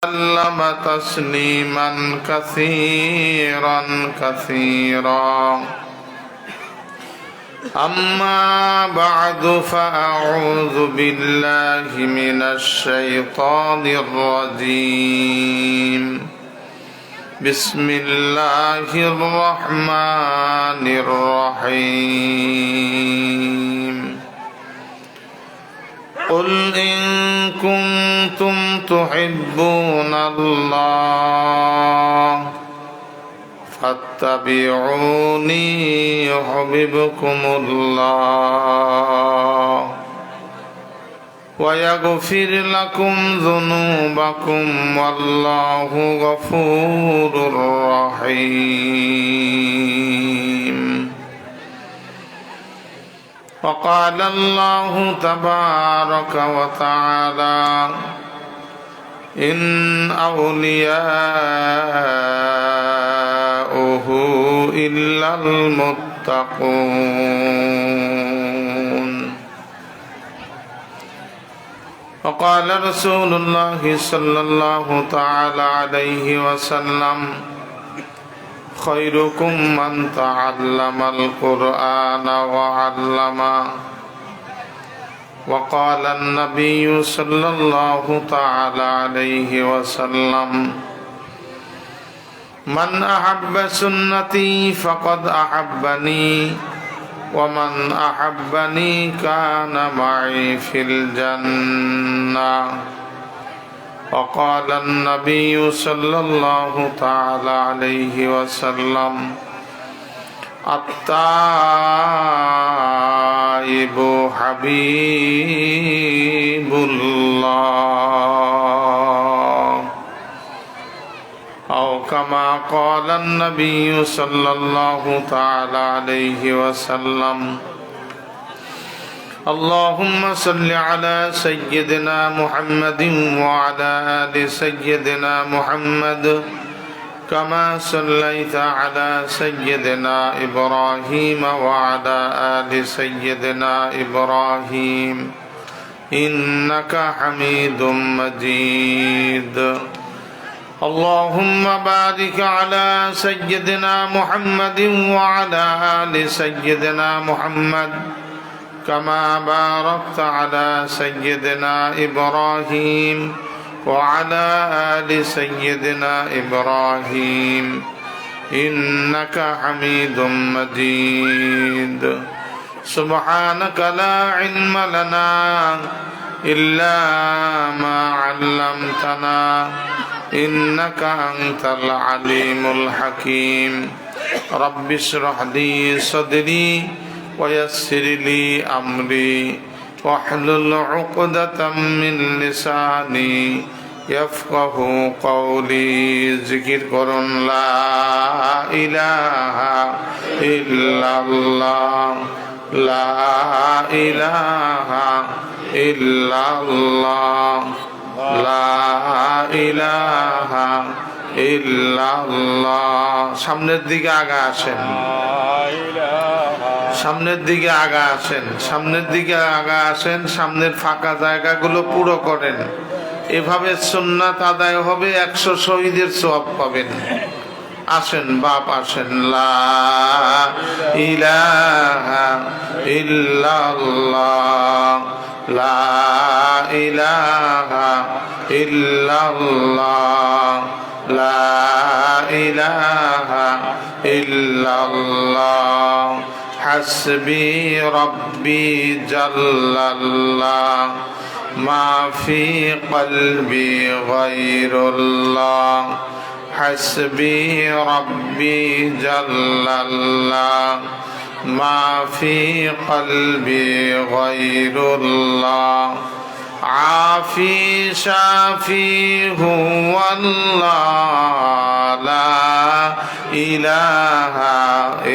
وسلم تسليما كثيرا كثيرا. أما بعد فأعوذ بالله من الشيطان الرجيم. بسم الله الرحمن الرحيم. قل إن كنتم تحبون الله فاتبعوني يحببكم الله ويغفر لكم ذنوبكم والله غفور رحيم. وقال الله تبارك وتعالى: إن أولياؤه إلا المتقون. وقال رسول الله صلى الله تعالى عليه وسلم: خيركم من تعلم القرآن وعلمه. وقال النبي صلى الله تعالى عليه وسلم: من أحب سنتي فقد أحبني ومن أحبني كان معي في الجنة. وقال النبي صلى الله تعالى عليه وسلم: التائب حبيب الله، أو كما قال النبي صلى الله تعالى عليه وسلم. اللهم صل على سيدنا محمد وعلى آل سيدنا محمد كما صليت على سيدنا إبراهيم وعلى آل سيدنا إبراهيم إنك حميد مجيد. اللهم بارك على سيدنا محمد وعلى آل سيدنا محمد كما باركت على سيدنا إبراهيم وعلى آل سيدنا إبراهيم إنك حميد مجيد. سبحانك لا علم لنا إلا ما علمتنا إنك أنت العليم الحكيم. رب اشرح لي صدري ويسر لي أمري واحلل عقدة من لساني يفقه قولي. ذكر করুন لا إله إلا الله لا إله إلا الله لا إله إلا الله. সামনের দিকে আগা আসেন, সামনের দিকে আগা আসেন, সামনের দিকে আগা আসেন, সামনের ফাঁকা জায়গাগুলো পুরো করেন। এভাবে সুন্নাত আদায় হবে, 100 শহীদের সওয়াব পাবেন। আসেন বাপ আসেন। লা ইলাহা ইল্লাল্লাহ লা ইলাহা ইল্লাল্লাহ লা ইলাহা ইল্লাল্লাহ হাসবি রব্বি জাল্লাল্লাহ মা ফি কলবি গায়রুল্লাহ হাসবি রব্বি জাল্লাল্লাহ মা ফি কলবি গায়রুল্লাহ আফি শাফি হুয়াল্লাহ লা ইলাহা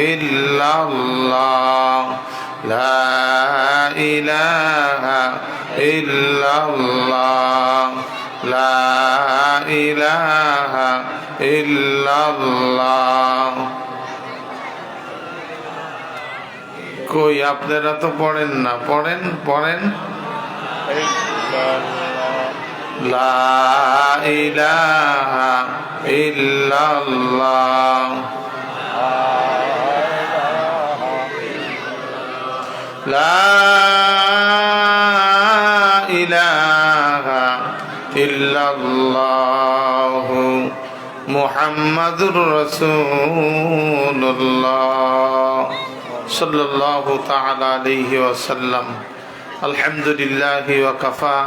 ইল্লাল্লাহ লা ইলাহা ইল্লাল্লাহ লা ইলাহা ইল্লাল্লাহ। কই আপনারা তো পড়েন না, পড়েন পড়েন। লা ইলাহা ইল্লাল্লাহ লা ইলাহা ইল্লাল্লাহ মুহাম্মাদুর রাসূলুল্লাহ সাল্লাল্লাহু তাআলা আলাইহি ওয়াসাল্লাম। আলহামদুলিল্লাহি ওয়া কাফা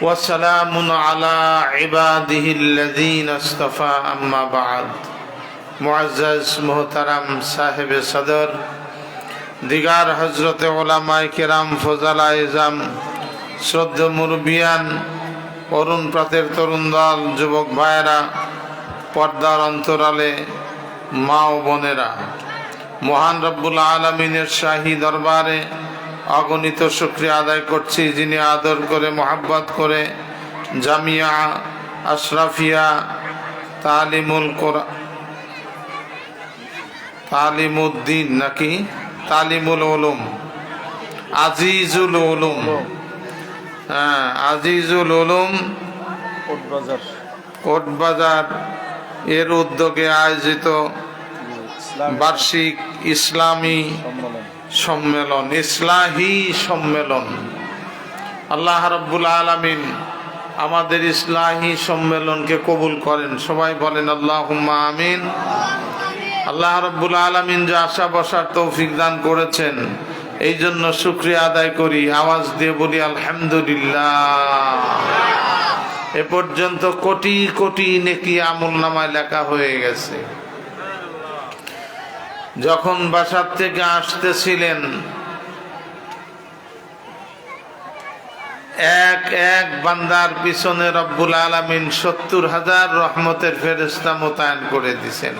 ওয়া সালামুন আলা ইবাদিহিল্লাযীনা ইসতাফা, আম্মা বা'দ। মুআজ্জাজ মুহতারাম সাহেব সদর, দিগার হযরতে উলামায়ে কেরাম, ফজলা ইজাম, শ্রদ্ধেয় মুরব্বিয়ান, অরুণ প্রাতের তরুণ দল, যুবক ভাইয়েরা, পর্দার অন্তরালে মা ও বোনেরা, মহান রব্বুল আলামিনের শাহী দরবারে অগণিত শুকরিয়া আদায় করছি, যিনি আদর করে মোহাব্বত করে জামিয়া আশরাফিয়া তালিমুদ্দিন নাকি তালিমুল উলুম, আজিজুল উলুম, হ্যাঁ আজিজুল উলুম কোটবাজার এর উদ্যোগে আয়োজিত বার্ষিক ইসলামী সম্মেলন, ইসলাহি সম্মেলন। আল্লাহ রাব্বুল আলামিন আমাদের ইসলাহি সম্মেলনকে কবুল করেন, সবাই বলেন আল্লাহুম্মা আমিন। আল্লাহ রাব্বুল আলামিন যে আশা বসার তৌফিক দান করেছেন, এই জন্য শুকরিয়া আদায় করি, আওয়াজ দিয়ে বলি আলহামদুলিল্লাহ। এ পর্যন্ত কোটি কোটি নেকি আমলনামায় লেখা হয়ে গেছে। যখন বাসার থেকে আসতেছিলেন, এক এক বান্দার পিছনে রব্বুল আলামিন ৭০,০০০ রহমতের ফেরেশতা মোতায়েন করে দিয়েছেন।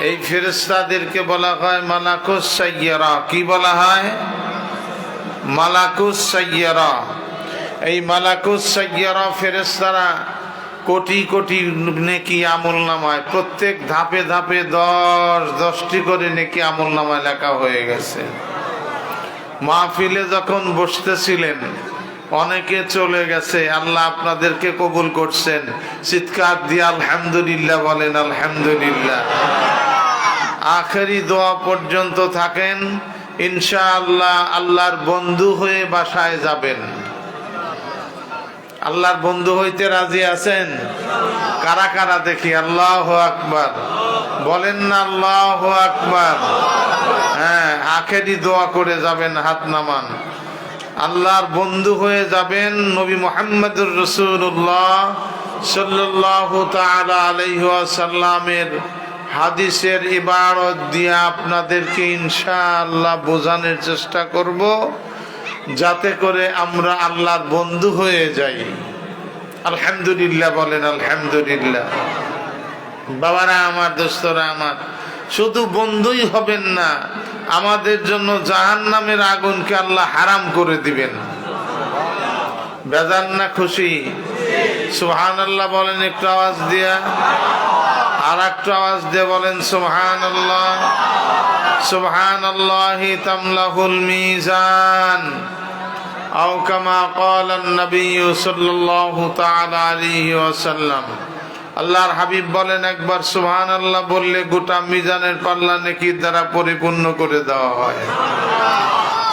এই ফেরেশতাদেরকে বলা হয় মালাকুস সাইয়্যারা। কি বলা হয়? মালাকুস সাইয়্যারা। এই মালাকুস সাইয়্যারা ফেরেশতারা কোটি কোটি নেকি আমলনামায়, প্রত্যেক ধাপে ধাপে ১০টি করে নেকি আমলনামায় লেখা হয়ে গেছে। মাহফিলে যখন বসতেছিলেন, অনেকে চলে গেছে, আল্লাহ আপনাদেরকে কবুল করছেন। চিৎকার দিয়ে আলহামদুলিল্লাহ বলেন আলহামদুলিল্লাহ। আখেরি দোয়া পর্যন্ত থাকেন, ইনশাআল্লাহ আল্লাহর বন্ধু হয়ে বাসায় যাবেন। আল্লাহর বন্ধু হইতে রাজি আছেন? কারা কারা দেখি? আল্লাহু আকবার বলেন না, আল্লাহু আকবার। হ্যাঁ, আখেরি দোয়া করে যাবেন, হাত নামান। আল্লাহর বন্ধু হয়ে যাবেন। নবী মুহাম্মদুর রাসূলুল্লাহ সাল্লাল্লাহু তাআলা আলাইহি ওয়াসাল্লামের হাদিসের ইবারত দিয়ে আপনাদেরকে ইনশাআল্লাহ বোঝানোর চেষ্টা করব, যাতে করে আমরা আল্লাহর বন্ধু হয়ে যাই। আলহামদুলিল্লাহ বলেন আলহামদুলিল্লাহ। বাবারা আমার, দোস্তরা আমার, শুধু বন্ধুই হবেন না, আমাদের জন্য জাহান্নামের আগুনকে আল্লাহ হারাম করে দিবেন। বেজান না খুশি? সুবহানাল্লাহ বলেন একটু আওয়াজ দিয়া, আর একটু আওয়াজ দিয়ে বলেন সুবহানাল্লাহ। সুবহানাল্লাহি তামলাহুল মিজান, আও কামা ক্বালান নবী সাল্লাল্লাহু তাআলা আলাইহি ওয়াসাল্লাম। আল্লাহর হাবিব বলেন, একবার সুবহানাল্লাহ বললে গোটা মিজানের পাল্লা নেকির দ্বারা পরিপূর্ণ করে দেওয়া হয়।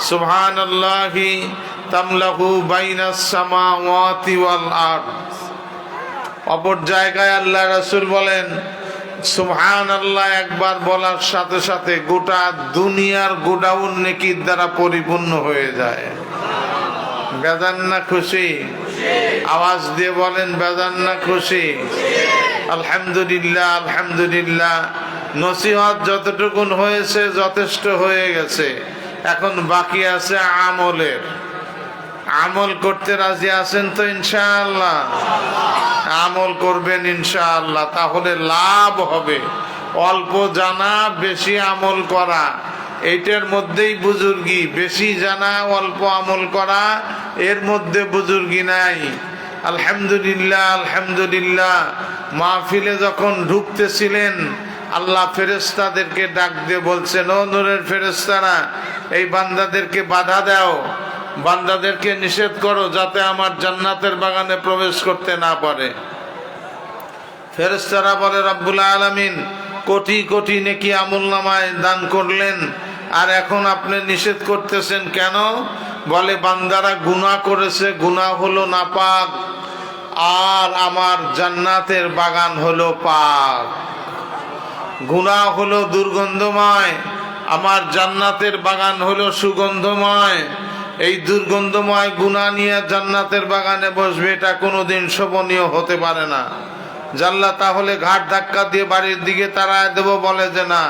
সুবহানাল্লাহি তামলাহু বাইনাস সামাওয়াতি ওয়াল আরদ। অপর জায়গায় আল্লাহ রাসূল বলেন, সুবহানাল্লাহ একবার বলার সাথে সাথে গোটা দুনিয়ার গোডাউন নেকির দ্বারা পরিপূর্ণ হয়ে যায়। বেজান না খুশি? আওয়াজ দিয়ে বলেন বেজান না খুশি? আলহামদুলিল্লাহ আলহামদুলিল্লাহ। নসিহত যতটুকুন হয়েছে যথেষ্ট হয়ে গেছে, এখন বাকি আছে আমলের। আমল করতে রাজি আছেন তো ইনশাআল্লাহ? আমল করবেন ইনশাআল্লাহ, তাহলে লাভ হবে। অল্প জানা বেশি আমল করা, এইটার মধ্যেই বুজুর্গি। বেশি জানা অল্প আমল করা, এর মধ্যে বুজুর্গি নাই। আলহামদুলিল্লাহ আলহামদুলিল্লাহ। মাহফিলে যখন ঢুকতেছিলেন, আল্লাহ ফেরেশতাদেরকে ডাক দিয়ে বলছেন, ও নূরের ফেরেশতারা, এই বান্দাদেরকে বাধা দাও, বান্দাদেরকে নিষেধ করো যাতে আমার জান্নাতের বাগানে প্রবেশ করতে না পারে। ফেরেশতারা বলে রব্বুল আলামিন কোটি কোটি নেকি আমলনামায় দান করলেন, আর এখন আপনি নিষেধ করতেছেন কেন? বলে বান্দারা গুনাহ করেছে, গুনাহ হলো নাপাক, আর আমার জান্নাতের বাগান হলো পাক। গুনাহ হলো দুর্গন্ধময়, আমার জান্নাতের বাগান হলো সুগন্ধময়। এই দুর্গন্ধময় গুনাহ নিয়ে জান্নাতের বাগানে বসবে, এটা কোনোদিন শোভনীয় হতে পারে না। জাল্লা তাহলে ঘাট ধাক্কা দিয়ে বাড়ির দিকে তাড়ায় দেব, বলে যে না,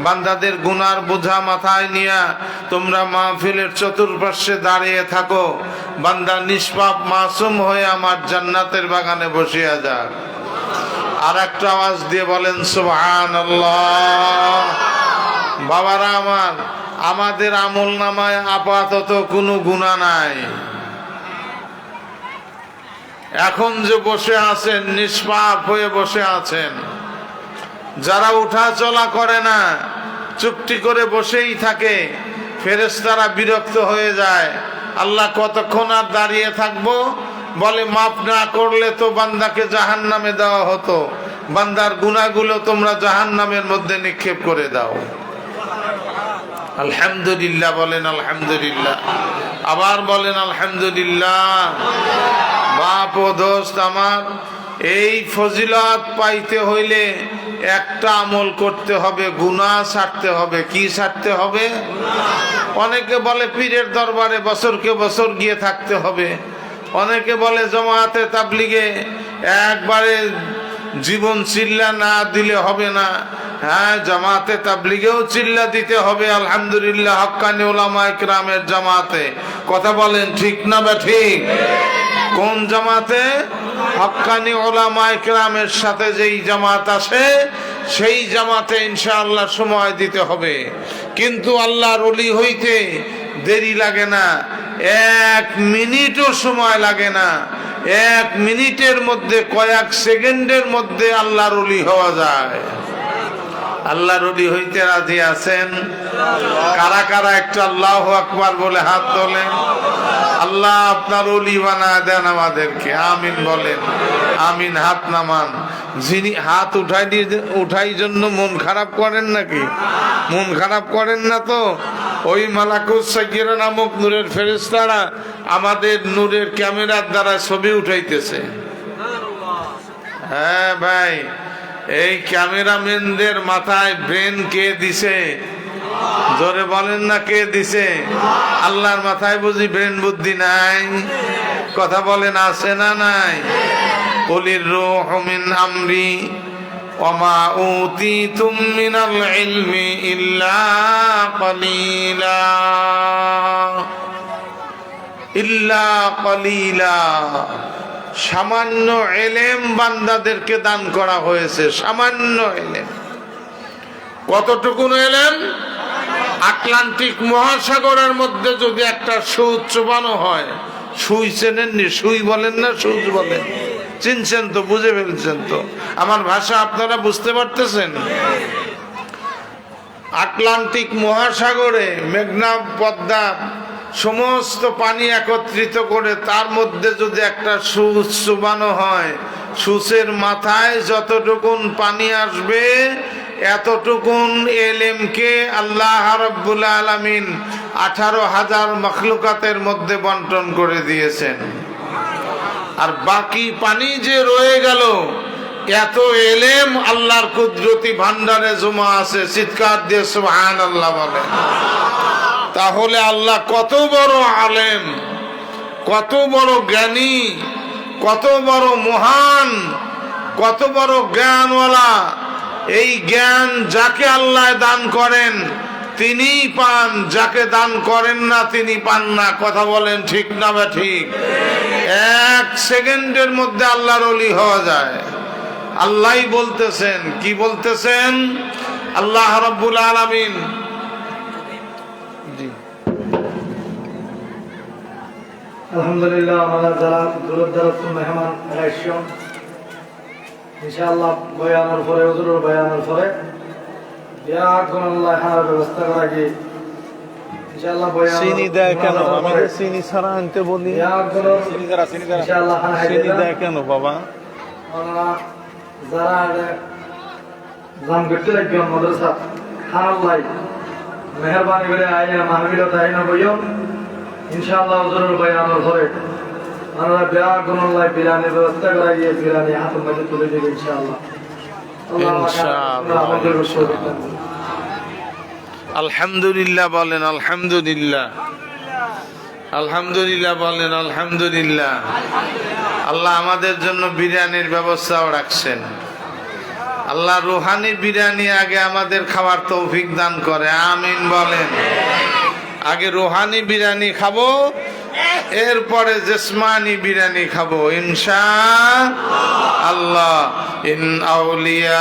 বান্দাদের গুনার বোঝা মাথায় নিয়ে তোমরা মাহফিলের চতুর্পার্শ্বে দাঁড়িয়ে থাকো, বান্দা নিষ্পাপ মাসুম হয়ে আমার জান্নাতের বাগানে বসিয়া যাক। আর একটা আওয়াজ দিয়ে বলেন সুবহানাল্লাহ। বাবারা আমার, আমাদের আমল নামায় আপাতত কোনো গুনাহ নাই। এখন যে বসে আছেন, নিষ্পাপ হয়ে বসে আছেন, যারা উঠা চলা করে না, চুপটি করে বসেই থাকে, ফেরেশতারা বিরক্ত হয়ে যায়। আল্লাহ কতক্ষণ আর দাঁড়িয়ে থাকবো? বলে মাফ না করলে তো বান্দাকে জাহান্নামে দেওয়া হতো, বান্দার গুনাহগুলো তোমরা জাহান্নামের মধ্যে নিক্ষেপ করে দাও। আলহামদুলিল্লাহ বলেন, আলহামদুলিল্লাহ। আবার বলেন আলহামদুলিল্লাহ। বাপ ও দোস্ত আমার, এই ফজিলত পাইতে হইলে একটা আমল করতে হবে, গুনাহ ছাড়তে হবে। কি ছাড়তে হবে? অনেকে বলে পীরের দরবারে বছরকে বছর গিয়ে থাকতে হবে, অনেকে বলে জামাতে তাবলীগে একবারে জীবন চিল্লা না দিলে হবে না। হ্যাঁ, জামাতে তাবলীগেও চিল্লা দিতে হবে, আলহামদুলিল্লাহ, হক্কানি উলামায়ে কেরামের জামাতে। কথা বলেন ঠিক না বা ঠিক? কোন জামাতে? হক্কানি উলামায়ে কেরামের সাথে যেই জামাত আসে, সেই জামাতে ইনশাআল্লাহ সময় দিতে হবে। কিন্তু আল্লাহর ওলি হইতে দেরি লাগে না, 1 মিনিটও সময় লাগে না। 1 মিনিটের মধ্যে, কয়েক সেকেন্ডের মধ্যে আল্লাহর ওলি হওয়া যায়। আল্লাহর ওলি হইতে রাজি আছেন? কারা কারা একটু আল্লাহু আকবার বলে হাত তোলেন। আল্লাহ আপনার ওলি বানায় দেন আমাদেরকে, আমিন বলেন, আমিন। হাত নামান। যিনি হাত উঠাই জন্য মন খারাপ করেন নাকি? মন খারাপ করেন না তো? ওই মালাকুস সাগীরা নামক নূরের ফেরেশতারা আমাদের নূরের ক্যামেরার দ্বারা ছবি উঠাইতেছে। হ্যাঁ ভাই, এই ক্যামেরাম্যানদের মাথায় ব্রেন কে দিছে? জোরে বলেন না, কে দিছে? আল্লাহর মাথায় বুঝি ব্রেন বুদ্ধি নাই? কথা বলেন, আছে না নাই? কুলির রূহু মিন আমরি ওয়া মা উতিতুম মিনাল ইলমি ইল্লা কালিলা ইল্লা কালিলা। সামান্য ইলম বান্দাদেরকে দান করা হয়েছে, সামান্য ইলম। কতটুকু ইলম? আটলান্টিক মহাসাগরের মধ্যে যদি একটা সুই চোবানো হয়, সুই চেনেননি? সুই বলেন না, সুই বলেন? চিনছেন তো, বুঝে ফেলছেন তো? আমার ভাষা আপনারা বুঝতে পারতেছেন? আটলান্টিক মহাসাগরে মেঘনা, পদ্মা সমস্ত পানি একত্রিত করে তার মধ্যে যদি একটা সূচ চুবানো হয়, সূচের মাথায় যতটুকুন পানি আসবে, এতটুকুন ইলমকে আল্লাহ রাব্বুল আলামিন 18,000 মাখলুকাতের মধ্যে বন্টন করে দিয়েছেন। আর বাকি পানি যে রয়ে গেল, এত ইলম আল্লাহর কুদরতি ভান্ডারে জমা আছে। চিৎকার দিয়ে সুবহানাল্লাহ বলেন। তাহলে আল্লাহ কত বড় আলেম, কত বড় জ্ঞানী, কত বড় মহান, কত বড় জ্ঞানওয়ালা। এই জ্ঞান যাকে আল্লাহ দান করেন তিনিই পান, যাকে দান করেন না তিনি পান না। কথা বলেন ঠিক না বা ঠিক? 1 সেকেন্ডের মধ্যে আল্লাহর ওলি হওয়া যায়। আল্লাহই বলতেছেন, কি বলতেছেন? আল্লাহ রাব্বুল আলামিন। জি, আলহামদুলিল্লাহ। আমাদের যারা দূরদরাজ মেহমান আসছেন, ইনশাআল্লাহ বয়ানের পরে, হুজুরের বয়ানের পরে আল্লাহ ব্যবস্থা করা কি ইনশাআল্লাহ বয়ান চিনি দেয় কেন? আমি তো চিনি ছাড়া আনতে বলি। ইনশাআল্লাহ খানা চিনি দেয় কেন বাবা? যারা জাম করতে লাগবে মাদ্রাসা খানাল্লাই মেহরবানি করে আইনা মাহফিল আইনা বইও ইনশাআল্লাহ হুজুরের বয়ানের পরে আমরা বিরাট গুণাল্লাহ বিরানের ব্যবস্থা করাইয়ে বিরানি হাতের মধ্যে তুলে দেব ইনশাআল্লাহ। আলহামদুলিল্লাহ বলেন, আলহামদুলিল্লাহ। আলহামদুলিল্লাহ বলেন, আলহামদুলিল্লাহ। আল্লাহ আমাদের জন্য বিরিয়ানির ব্যবস্থাও রাখছেন। আল্লাহ রুহানি বিরিয়ানি আগে আমাদের খাওয়ার তৌফিক দান করে, আমিন বলেন। আগে রুহানি বিরিয়ানি খাবো, এরপরে জিসমানি বিরিয়ানি খাবো ইনশাআল্লাহ। ইন আউলিয়াউহুম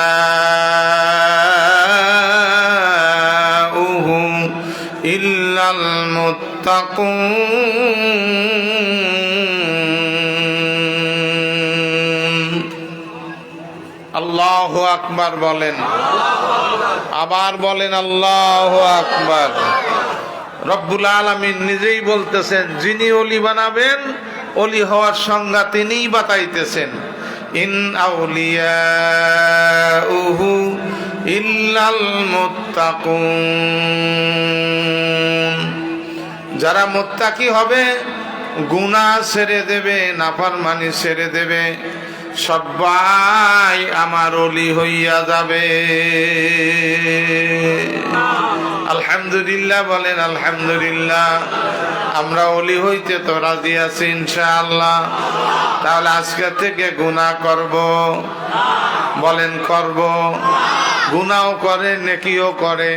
ইল্লাল মুত্তাকুন। আল্লাহু আকবার বলেন, আবার বলেন আল্লাহু আকবার। রব্বুল আলামিন নিজেই বলতেছেন, যিনি ওলি বানাবেন ওলি হওয়ার সংজ্ঞা তিনিই বাতাইতেছেন। ইন আউলিয়াউহু ইল্লাল মুত্তাকুন। যারা মুত্তাকি হবে, গুনাহ ছেড়ে দেবে, নাফরমানি ছেড়ে দেবে, সবাই আমার ওলি হইয়া যাবে। আলহামদুলিল্লাহ বলেন, আলহামদুলিল্লাহ। আমরা ওলি হইতে তো রাজি আছি ইনশাআল্লাহ। তাহলে আজকে থেকে গুনাহ করব, বলেন করব। গুনাহও করে, নেকিও করে।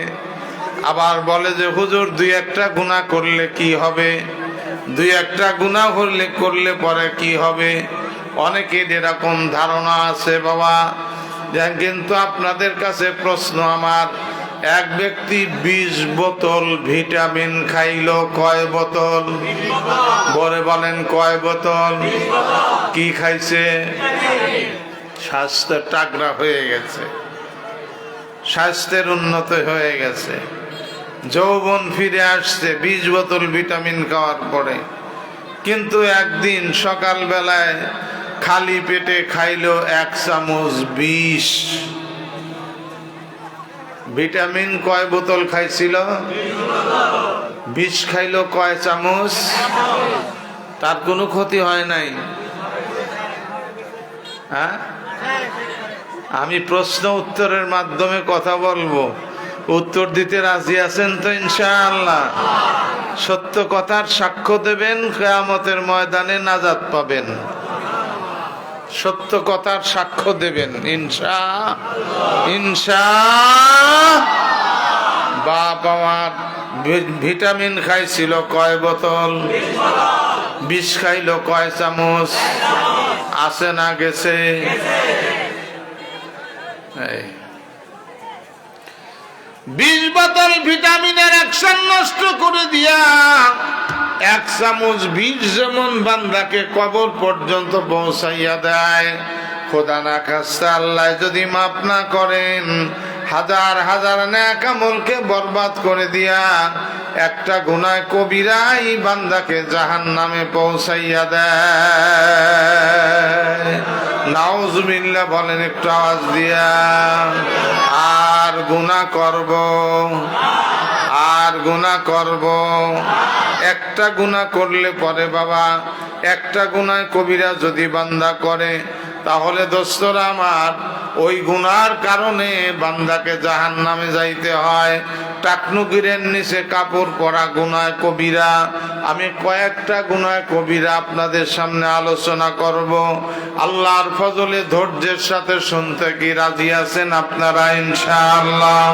আবার বলে যে হুজুর দুই একটা গুনাহ করলে কি হবে, দুই একটা গুনাহ করলে পরে কি হবে। অনেকের এরকম ধারণা আছে বাবা। কিন্তু আপনাদের কাছে প্রশ্ন আমার, এক ব্যক্তি 20 বোতল ভিটামিন খাইলো, কয় বোতল? বলে বলেন কয় বোতল? কি খাইছে? স্বাস্থ্য টাকরা হয়ে গেছে, স্বাস্থ্যের উন্নতি হয়ে গেছে, যৌবন ফিরে আসছে 20 বোতল ভিটামিন খাওয়ার পরে। কিন্তু একদিন সকাল বেলায় খালি পেটে খাইলো 1 চামচ বিষ। ভিটামিন কয় বোতল খাইছিল? 20 খাইলো কয় চামচ? তার কোনো ক্ষতি হয় নাই? হ্যাঁ, আমি প্রশ্ন উত্তরের মাধ্যমে কথা বলবো, উত্তর দিতে রাজি আছেন তো ইনশাআল্লাহ? সত্য কথার সাক্ষ্য দেবেন, কিয়ামতের ময়দানে নাজাত পাবেন। সত্য কথার সাক্ষ্য দেবেন ইনশাআল্লাহ। বাপ আমার ভিটামিন খাইছিল কয় বোতল? 20 খাইলো কয় চামচ? আছে না গেছে? 20 বোতল ভিটামিনের অ্যাকশন নষ্ট করে দিয়া 1 চামচ বিষ যেমন বান্দাকে কবর পর্যন্ত পৌঁছাইয়া দেয়, খোদা না খাস্তা আল্লাহ যদি মাফ না করেন, হাজার হাজার নেক আমলকে বরবাদ করে দিয়া একটা গুনাহ কবিরাই বান্দাকে জাহান্নামে পৌঁছাইয়া দেয়। নাউজুবিল্লাহ বলেন একটু আওয়াজ দিয়া। আর গুনাহ করব, আর গুনাহ করব। একটা গুনাহ করলে পরে বাবা, একটা গুনাহ কবিরা যদি বান্দা করে, তাহলে দোস্তরা আমার, ওই গুনার কারণে বান্দাকে জাহান্নামে যাইতে হয়। টাকনুকিরের নিচে কাপড় পরা গুনাহ কবিরা। আমি কয়েকটা গুনাহ কবিরা আপনাদের সামনে আলোচনা করব। আল্লাহর ফজলে ধৈর্যের সাথে শুনতে কি রাজি আছেন আপনারা ইনশাআল্লাহ?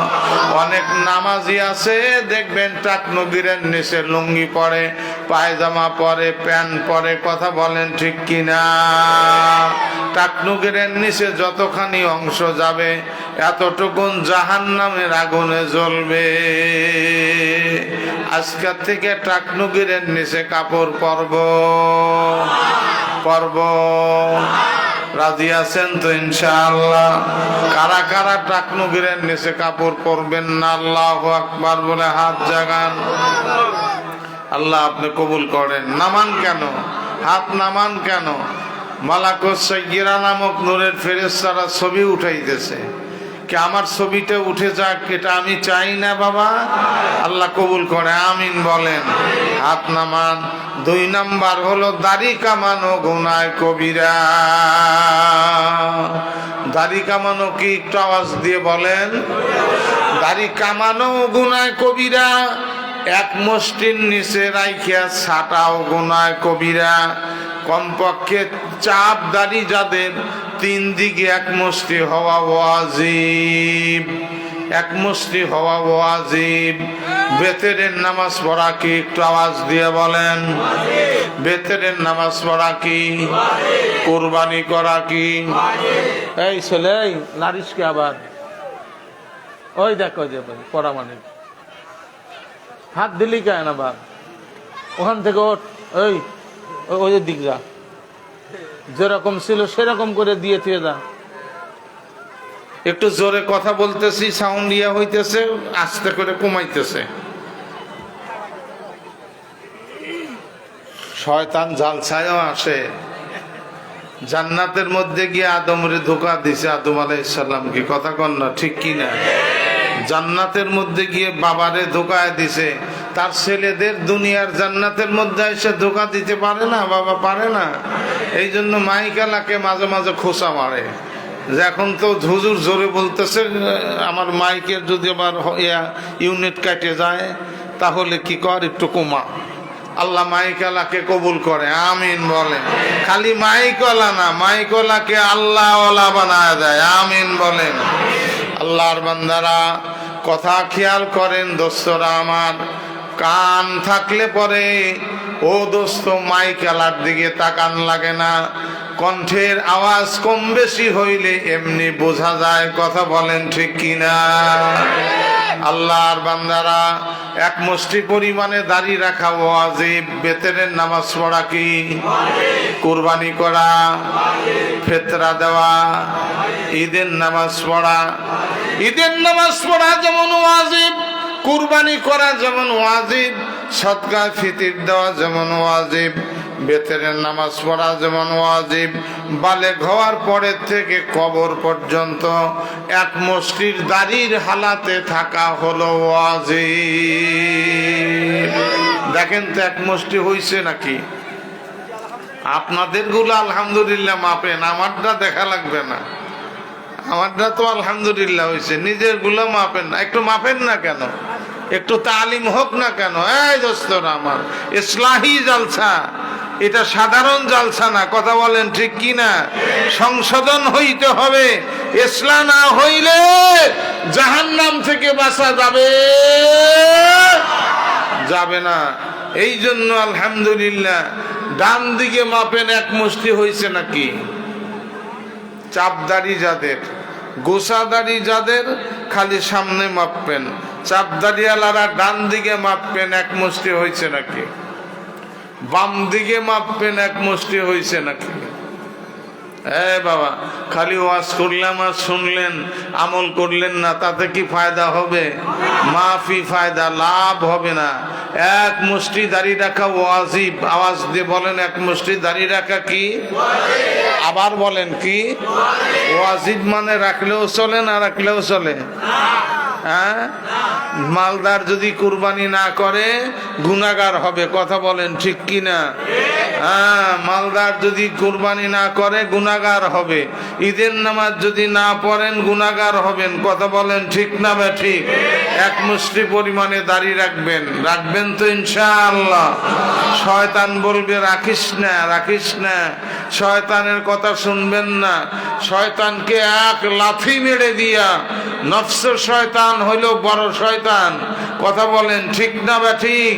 অনেক নামাজি আছে দেখবেন টাকনুকিরের নিচে লুঙ্গি পরে, পায়জামা পরে, প্যান্ট পরে, কথা বলেন ঠিক কিনা? টাকনুকিরের নিচে যতখানি অংশ যাবে এতটুকুন জাহান্নামের আগুনে জ্বলবে। আজকের থেকে টাকনুকিরের নিচে কাপড় পরব, রাজি আছেন তো ইনশাআল্লাহ? কারা কারা টাকনুগিরের নিচে কাপড় পরবেন না আল্লাহু আকবার বলে হাত জাগান। আল্লাহ আপনি কবুল করেন। নামান কেন? হাত নামান কেন? মালাকুস সাইয়্যিরা নামক নূরের ফেরেশতারা ছবি উঠাইতেছে। কি আমার ছবিটা উঠে যাক, এটা আমি চাই না বাবা। আল্লাহ কবুল করে, আমিন বলেন। হাত নামান। 2 নাম্বার হলো দাড়ি কামানো গুনাহ কবিরা। দাড়ি কামানো কি? একটু আওয়াজ দিয়ে বলেন। দাড়ি কামানো গুনাহ কবিরা। এক মুষ্টির নিচে রাইখা ছাটাও গুনাহ কবিরা। কমপক্ষে চাপ দাড়ি যাদের 3 দিকে এক মুষ্টি হওয়া ওয়াজিব। এক মুষ্টি হওয়া ওয়াজিব। বেতেরের নামাজ পড়া কি? একটু আওয়াজ দিয়ে বলেন। বেতেরের নামাজ পড়া কি? কুরবানি করা কি? এই ছেলে নারিশকে আবার ওই দেখো যে পড়া মানে হাত দিলি কেন আবার? ওখান থেকে ওঠ, ওই ওই দিক যা, যেরকম ছিল সেরকম করে দিয়ে থিয়ে যা। একটু জোরে কথা বলতেছি, সাউন্ড ইয়া হইতেছে, আস্তে করে কমাইতেছে। শয়তান জালসায়ও আসে। জান্নাতের মধ্যে গিয়ে আদমরে ধোঁকা দিছে, আদম আলাইহিস সালাম কি কথা কন না? ঠিক কি না? জান্নাতের মধ্যে গিয়ে বাবারে ধোঁকা দিছে। তার ছেলেদের দুনিয়ার জান্নাতের মধ্যে এসে ধোঁকা দিতে পারে না, বাবা পারে না। এই জন্য মাইকালাকে মাঝে মাঝে খোঁচা মারে। যে এখন তো হুজুর জোরে বলতেছে, আমার মাইকের যদি আবার ইউনিট কেটে যায় তাহলে কি কর, একটু কমা। আল্লাহ মাইকালাকে কবুল করে, আমিন বলেন। খালি মাইকলা না, মাইকলাকে আল্লাহ ওয়ালা বানায় দেয়, আমিন বলেন। আল্লাহর বান্দারা কথা খেয়াল করেন দোস্তরা আমার। কান থাকলে পরে ও দোস্ত মাইকালার দিকে তাকান লাগে না। কণ্ঠের আওয়াজ কম বেশি হইলে এমনি বোঝা যায়, কথা বলেন ঠিক কিনা? আল্লাহর বান্দারা এক মুষ্টি পরিমাণে দাড়ি রাখা ওয়াজিব। বেতেরের নামাজ পড়া কি? কুরবানি করা, ফিতরা দেওয়া, ঈদের নামাজ পড়া। ঈদের নামাজ পড়া যেমন ওয়াজিব, কুরবানি করা যেমন ওয়াজিব, সদকা ফিতির দেওয়া যেমন ওয়াজিব, বেতেরের নামাজ পড়া যেমন ওয়াজিব। বালেগ হওয়ার পরের থেকে কবর পর্যন্ত এক মুষ্টির দাড়ির হালাতে থাকা হলো ওয়াজিব। দেখেন তো এক মুষ্টি হইছে নাকি? আপনাদের গুলো আলহামদুলিল্লাহ মাপেন, আমারটা দেখা লাগবে না। আমারটা তো আলহামদুলিল্লাহ হয়েছে, নিজের গুলো মাপেন না। একটু মাপেন না কেন? একটু তালিম হোক না কেন? এই দোস্তরা আমার, ইসলাহি জালসা, এটা সাধারণ জালসা না, কথা বলেন ঠিক কি না? সংশোধন হইতে হবে। ইসলাম না হইলে জাহান্নাম থেকে বাঁচা যাবে যাবে না। এই জন্য আলহামদুলিল্লাহ ডান দিকে মাপেন এক মুষ্টি হয়েছে নাকি। চাপদাড়ি যাদের, গোসাদাড়ি যাদের, খালি সামনে মাপবেন। চাপদাড়িওয়ালারা ডান দিকে মাপবেন এক মুষ্টি হয়েছে নাকি। বাম দিকে মাপবেন এক মুষ্টি হয়েছে নাকি। বাবা, খালি ওয়াজ করলাম আর শুনলেন, আমল করলেন না, তাতে কি ফায়দা হবে? মাফি ফায়দা, লাভ হবে না। এক মুষ্টি দাড়ি রাখা ওয়াজিব। আওয়াজ দিয়ে বলেন, এক মুষ্টি দাড়ি রাখা কি? আবার বলেন কি? ওয়াজিব মানে রাখলেও চলে, না রাখলেও চলে? হ্যাঁ, মালদার যদি কুরবানি না করে গুনাহগার হবে, কথা বলেন ঠিক কি না? হ্যাঁ, মালদার যদি কুরবানি না করে গুনাহগার হবে। ঈদের নামাজ যদি না পড়েন গুনাহগার হবেন, কথা বলেন ঠিক না বা ঠিক? এক মুষ্টি পরিমাণে দাড়ি রাখবেন, রাখবেন তো ইনশাআল্লাহ। শয়তান বলবে রাখিস না, রাখিস না, শয়তানের কথা শুনবেন না। শয়তানকে এক লাথি মেরে দিয়া নফস শয়তান হইল বড় শয়তান, কথা বলেন ঠিক না বা ঠিক?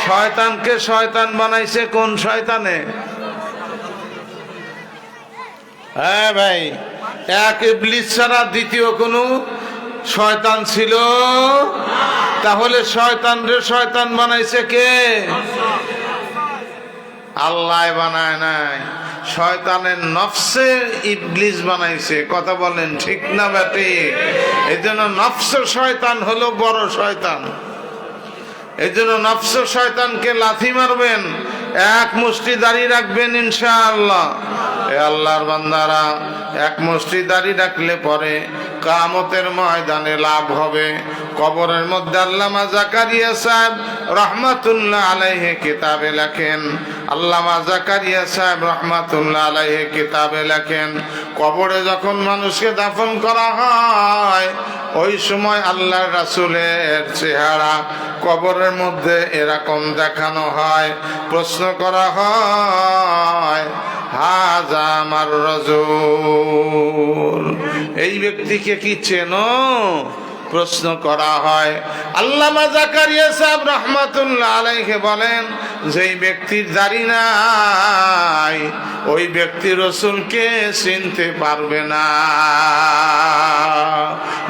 শয়তানকে শয়তান বানাইছে কোন শয়তানে? হ্যাঁ ভাই, এক ইবলিস ছাড়া দ্বিতীয় কোনো শয়তান ছিল? তাহলে শয়তান রে শয়তান বানাইছে কে? আল্লাহ বানায় নাই। শয়তানের নফসে ইবলিস বানাইছে। কথা বলেন ঠিক না বেটি? এই জন্য নফস শয়তান হলো বড় শয়তান। এই জন্য নফস শয়তানকে লাথি মারবেন, এক মুষ্টি দাড়ি রাখবেন ইনশাআল্লাহ। এ আল্লাহর বান্দারা, এক মুষ্টি দাড়ি রাখলে পরে কিয়ামতের ময়দানে লাভ হবে। কবরের মধ্যে আল্লামা জাকারিয়া সাহেব রহমাতুল্লাহ আলাইহি কিতাবে লেখেন, আল্লামা জাকারিয়া সাহেব রহমাতুল্লাহ আলাইহি কিতাবে লেখেন, কবরে যখন মানুষকে দাফন করা হয় ওই সময় আল্লাহর রাসূলের চেহারা কবরের মধ্যে এরকম দেখানো হয়। প্রশ্ন করা হয়, হাজা আমার রাসূল, এই ব্যক্তিকে কি চেনো? প্রশ্ন করা হয়। আল্লামা জাকারিয়া সাহেব রহমাতুল্লাহ আলাইহি বলেন, যেই ব্যক্তির দাড়ি নাই ওই ব্যক্তি রাসূলকে চিনতে পারবে না।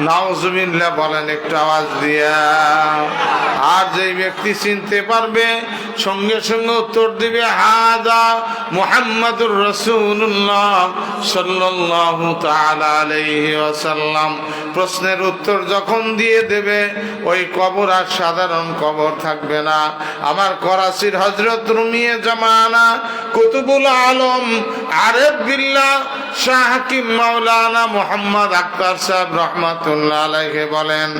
নাউজুবিল্লাহ বলেন একটু আওয়াজ দিয়া। আর যেই ব্যক্তি চিনতে পারবে সঙ্গে সঙ্গে উত্তর দিবে, হাদা মুহাম্মাদুর রাসূলুল্লাহ সাল্লাল্লাহু তাআলা আলাইহি ওয়াসাল্লাম। প্রশ্নের উত্তর যখন দিয়ে দেবে ওই কবর আর সাধারণ কবর থাকবে না। আমার করাচির হযরত রুমিয়ে জামানা কুতুবুল আলম আরেফ বিল্লাহ শাহ হাকিম মাওলানা মুহাম্মদ আখতার সাহেব রহমাতুল্লাহ আলাইহি বলেন,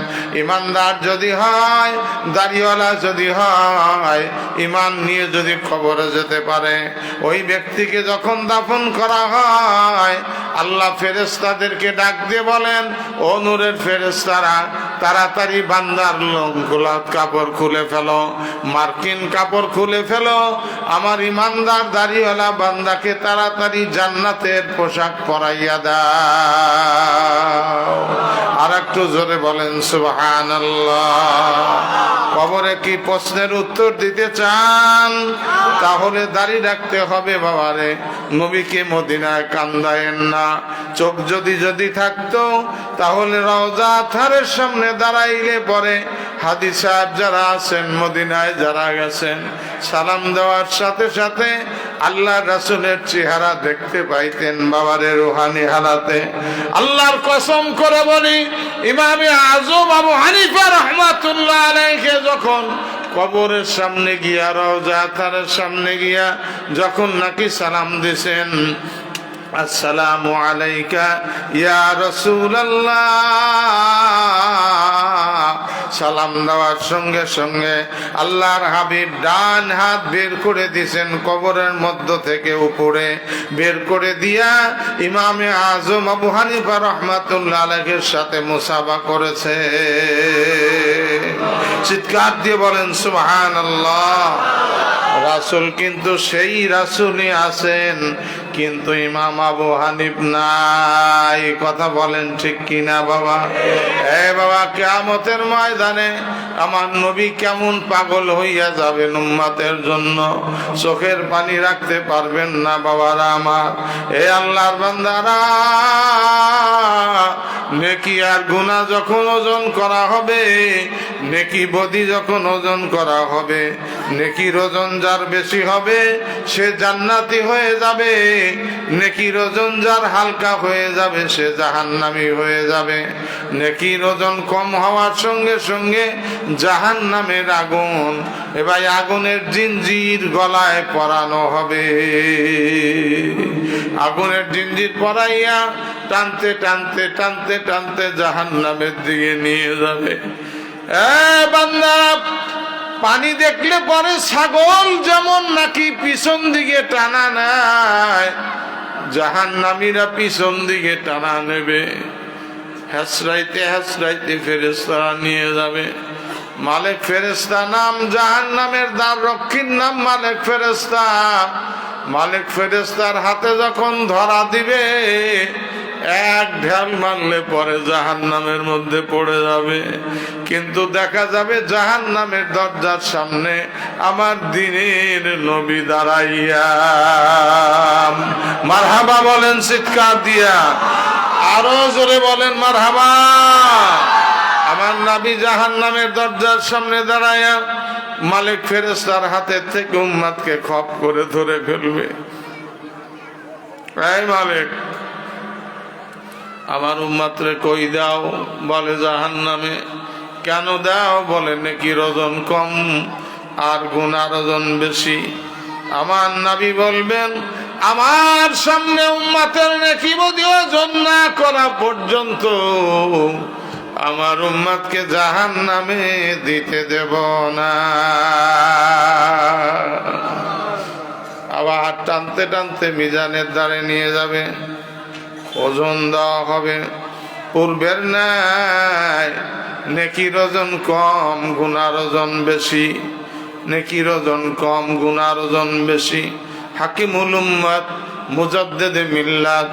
ইমানদার যদি হয়, দাড়িওয়ালা যদি হয়, ইমান নিয়ে যদি কবরে যেতে পারে, ওই ব্যক্তিকে যখন দাফন করা হয় আল্লাহ ফেরেশতাদেরকে ডাক দিয়ে বলেন, ও নূরের ফেরেশতারা, তাড়াতাড়ি বান্দার লোকগুলা কাপড় খুলে ফেলো, মার্কিন কাপড় খুলে ফেলো, আমার ইমানদার দাড়িওয়ালা বান্দাকে তাড়াতাড়ি জান্নাতের পোশাক পরাইয়া দাও। আর একটু জোরে বলেন সুবহানাল্লাহ। কবরে কি প্রশ্নের উত্তর দিতে চান? তাহলে দাড়ি রাখতে হবে বাবারে। নবীকে মদিনায় কান্দায়েন না। চোখ যদি থাকতো তাহলে রওজা থারের সামনে দাঁড়াইলে পরে হাদি সাহেব যারা আছেন মদিনায় যারা গেছেন সালাম দেওয়ার সাথে সাথে আল্লাহ রাসূলের চেহারা দেখতে পাইতেন বাবারে রুহানি হালাতে। আল্লাহর কসম করে বলি, ইমামে আযম আবু হানিফা রাহমাতুল্লাহ আলাইহি যখন কবরের সামনে গিয়া রওজা থারের সামনে গিয়া যখন নাকি সালাম দিছেন, আসসালামু আলাইকা ইয়া রাসূলুল্লাহ, সালাম দেওয়ার সঙ্গে সঙ্গে আল্লাহর হাবিব ডান হাত বের করে দিয়েছেন কবরের মধ্য থেকে উপরে বের করে দিয়া ইমামে আযম আবু হানিফা রাহমাতুল্লাহ আলাইহির সাথে মুসাফা করেছে। চিৎকার দিয়ে বলেন সুবহানাল্লাহ। রাসূল কিন্তু সেই রাসূলই আছেন, কিন্তু ইমাম আবু হানিফ নাই। কথা বলেন ঠিক কিনা বাবা? এ বাবা, কিয়ামতের ময়দানে আমার নবী কেমন পাগল হইয়া যাবেন উম্মতের জন্য, চোখের পানি রাখতে পারবেন না বাবারা আমার। এ আল্লাহর বান্দারা, নেকি আর গুনাহ যখন ওজন করা হবে, নেকি বদি যখন ওজন করা হবে, নেকির ওজন যার বেশি হবে সে জান্নাতি হয়ে যাবে, নেকির ওজন যার হালকা হয়ে যাবে সে জাহান্নামী হয়ে যাবে। নেকির ওজন কম হওয়ার সঙ্গে সঙ্গে জাহান্নামের আগুন, এবার আগুনের জিঞ্জির গলায় পরানো হবে। আগুনের জিঞ্জির পরাইয়া টানতে টানতে টানতে টানতে জাহান্নামের দিকে নিয়ে যাবে। বান্দা, পানি দেখলে পরে ছাগল যেমন নাকি পিছন দিকে টানা নেয়, জাহান্নামীরা পিছন দিকে টানা নেবে। হেসরাইতে হেসরাইতে ফেরেশতারা নিয়ে যাবে। মালিক ফেরেশতা নাম জাহান্নামের দ্বার রক্ষীর নাম মালিক ফেরেশতা। মালিক ফেরেশতার হাতে যখন ধরা দিবে, এক ঢাল মারলে পরে জাহান্নামের মধ্যে পড়ে যাবে। কিন্তু দেখা যাবে জাহান্নামের দরজার সামনে আমার দ্বীনের নবী দাঁড়াইয়া। মারহাবা বলেন চিৎকার দিয়া, আরো জোরে বলেন মারহাবা। আমার নবী জাহান্নামের দরজার সামনে দাঁড়াইয়া মালিক ফেরেশতার হাতের থেকে উম্মতকে খপ করে ধরে ফেলবে। এই মালিক আমার উম্মতরে কই দাও, বলে জাহান্নামে। কেন দাও? বলে নেকির ওজন কম আর গুনার ওজন বেশি। আমার নবী বলবেন, আমার সামনে উম্মতের নেকি বদি ওজন না করা পর্যন্ত আমার উম্মতকে জাহান্নামে দিতে দেব না। আবার টানতে টানতে মিজানের দ্বারে নিয়ে যাবে, ওজন দেওয়া হবে। পূর্বের ন্যায় নেকির ওজন কম গুনার ওজন বেশি, নেকির ওজন কম গুনার ওজন বেশি। হাকিমুল উম্মত মুজাদ্দিদে মিল্লাত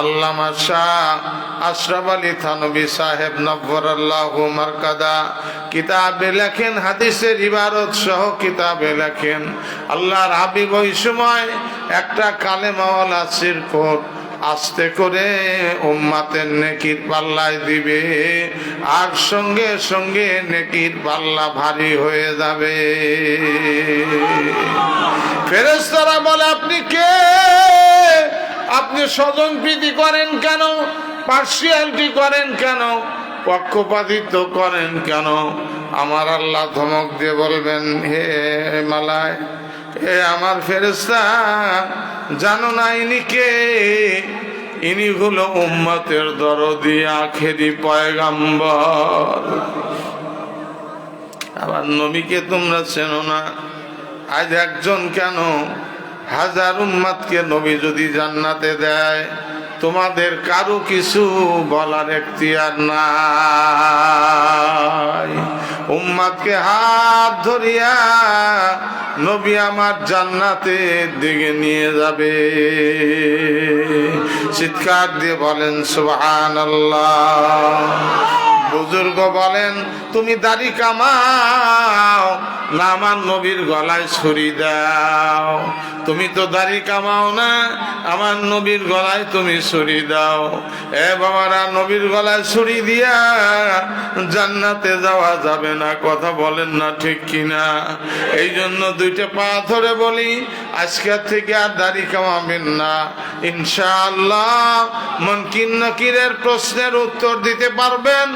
আল্লামা শাহ আশরাফ আলী থানভী সাহেব নব্বরাল্লাহু মারকাদা কিতাবে লেখেন, হাদিসের ইবারত সহ কিতাবে লেখেন, আল্লাহর হাবিব ওই সময় একটা কালেমাওয়ালা চিরকুট আস্তে করে উম্মাতের নেকির পাল্লায় দিবে, আর সঙ্গে সঙ্গে নেকির পাল্লা ভারী হয়ে যাবে। ফেরেশতারা বলে, আপনি কে? আপনি স্বজন প্রীতি করেন কেন? পার্সিয়ালিটি করেন কেন? পক্ষপাতিত্ব করেন কেন? আমার আল্লাহ ধমক দিয়ে বলবেন, হে মালায়, এ আমার ফেরেশতা, জানো না ইনি কে? ইনি হলো উম্মতের দরদি আখেরি পয়গাম্বর। আমার নবীকে তোমরা চেনো না? আজ একজন কেন, হাজার উম্মতকে নবী যদি জান্নাতে দেয়, তোমাদের কারো কিছু বলার এখতিয়ার নাই। উম্মতকে হাত ধরিয়া নবী আমার জান্নাতের দিকে নিয়ে যাবে। চিৎকার দিয়ে বলেন সুবহানাল্লাহ। বুজুর্গ বলেন, তুমি দাড়ি কামাও না আমার নবীর গলায় ছুরি দাও? তুমি তো দাড়ি কামাও না, আমার নবীর গলায় তুমি ছুরি দাও। এ বাবারা, নবীর গলায় ছুরি দিয়া জান্নাতে যাওয়া যাবে না, কথা বলেন না ঠিক কিনা? এই জন্য দুইটা পা ধরে বলি, আজকের থেকে আর দাড়ি কামাবেন না ইনশাআল্লাহ। মুনকির নাকিরের প্রশ্নের উত্তর দিতে পারবেন,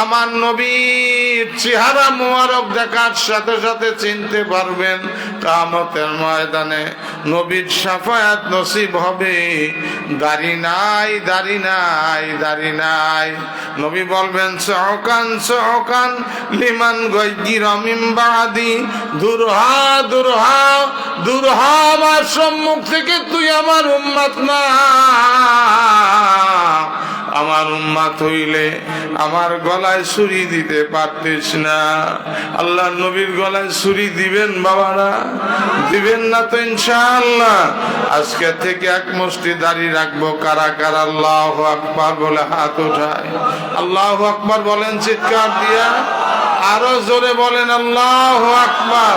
আমার নবীর চেহারা মোবারক দেখার সাথে সাথে চিনতে পারবেন। কিয়ামতের ময়দানে নবীর শাফায়াত নসিব হবে। দাড়ি নাই, দাড়ি নাই, দাড়ি নাই। নবী বলবেন, সুহকান সুহকান লিমান গায়রা মিন বাদি, দূর হ, দূর হ, দূর হ আমার সম্মুখ থেকে, তুই আমার উম্মত না। আমার উম্মত হইলে আমার গলায় ছুরি দিতে পারতিস না। আল্লাহ নবীর গলায় ছুরি দিবেন বাবারা? দিবেন না তো ইনশাআল্লাহ। আজকে থেকে এক মুষ্টি দাড়ি রাখবো। কারা কারা আল্লাহু আকবার বলে হাত উঠায়? আল্লাহু আকবার বলেন চিৎকার দিয়া, আরো জোরে বলেন আল্লাহু আকবার।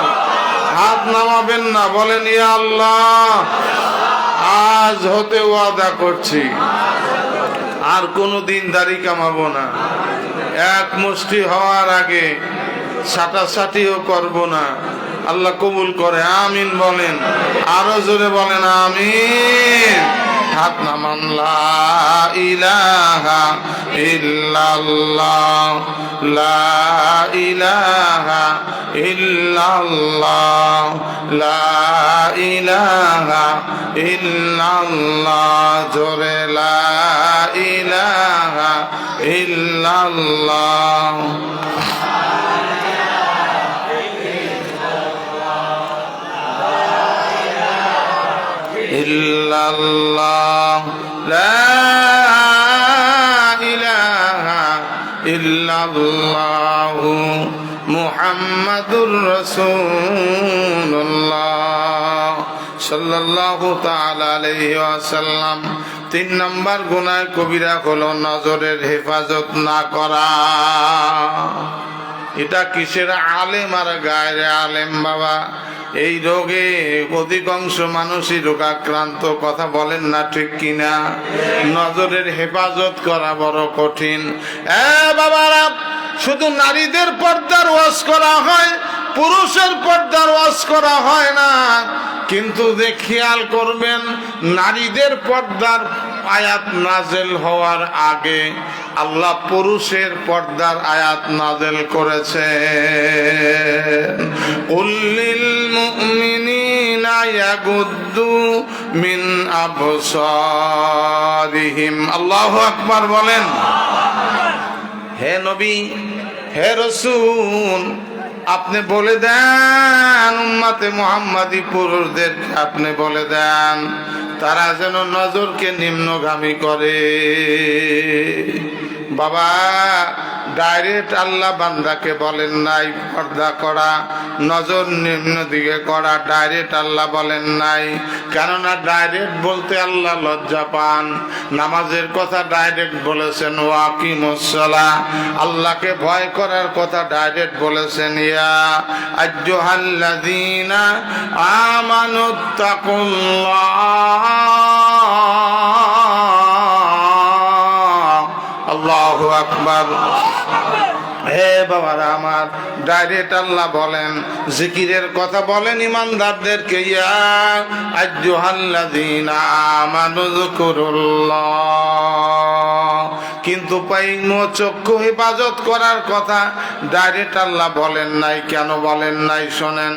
হাত নামাবেন না, বলেন ইয়া আল্লাহ। আজ হতে ওয়াদা করছি, আর কোনদিন দাড়ি কামাবো না। এক মুষ্টি হওয়ার আগে ছাটাছাটিও করব না। আল্লাহ কবুল করে, আমিন বলেন। আরো জোরে বলেন আমিন। হাত নামান। লা ইলাহা ইল্লাল্লাহ, লা ইলাহা ইল্লাল্লাহ, লা ইলাহা ইল্লাল্লাহ, জোরে লা ইলাহা ইল্লাল্লাহ। ইল্লাল্লাহ, লা ইলাহা ইল্লাল্লাহ, মুহাম্মাদুর রাসূলুল্লাহ সাল্লাল্লাহু তাআলা আলাইহি ওয়াসাল্লাম। 3 নম্বর গুনাহ কবিরা হলো নজরের হেফাজত না করা। এটা কিসের আলেম আর গায়রে আলেম বাবা? এই রোগে অধিকাংশ মানুষই রোগাক্রান্ত, কথা বলেন না ঠিক কিনা? নজরের হেফাজত করা বড় কঠিন। বাবারা, শুধু নারীদের পর্দার ওয়াজ করা হয়, পুরুষের পর্দার ওয়াজ করা হয় না। কিন্তু যে খেয়াল করবেন, নারীদের পর্দার আয়াত নাজেল হওয়ার আগে আল্লাহ পুরুষের পর্দার আয়াত নাজেল করেছেন। উল্লিল মুমিনিনা ইয়াগুদ্দু মিন আবসারিহিম। আল্লাহু আকবার বলেন। হে নবী, হে রাসূল, আপনি বলে দেন উম্মতে মুহাম্মাদি পুরুষদের, আপনি বলে দেন তারা যেন নজরকে নিম্নগামী করে। বাবা, ডাইরেক্ট আল্লাহ বান্দাকে বলেন নাই পর্দা করা, নজর নিম্ন দিকে করা, ডাইরেক্ট আল্লাহ বলেন নাই। কেননা ডাইরেক্ট বলতে আল্লাহ লজ্জা পান। নামাজের কথা ডাইরেক্ট বলেছেন ওয়াকিমুস সালাহ, আল্লাহকে ভয় করার কথা ডাইরেক্ট বলেছেন ইয়া আইয়ুহাল্লাযীনা আমানুত্তাকুল্লাহ। আল্লাহু আকবার। হে বাবারা আমার, ডাইরেক্ট আল্লাহ বলেন, জিকিরের কথা বলেন ইমানদারদেরকে ইয়া আইয়ুহাল্লাযীনা আমানু যকুরুল্লাহ। কিন্তু পাইন চক্ষু হেফাজত করার কথা ডাইরেক্ট আল্লাহ বলেন নাই। কেন বলেন নাই শোনেন।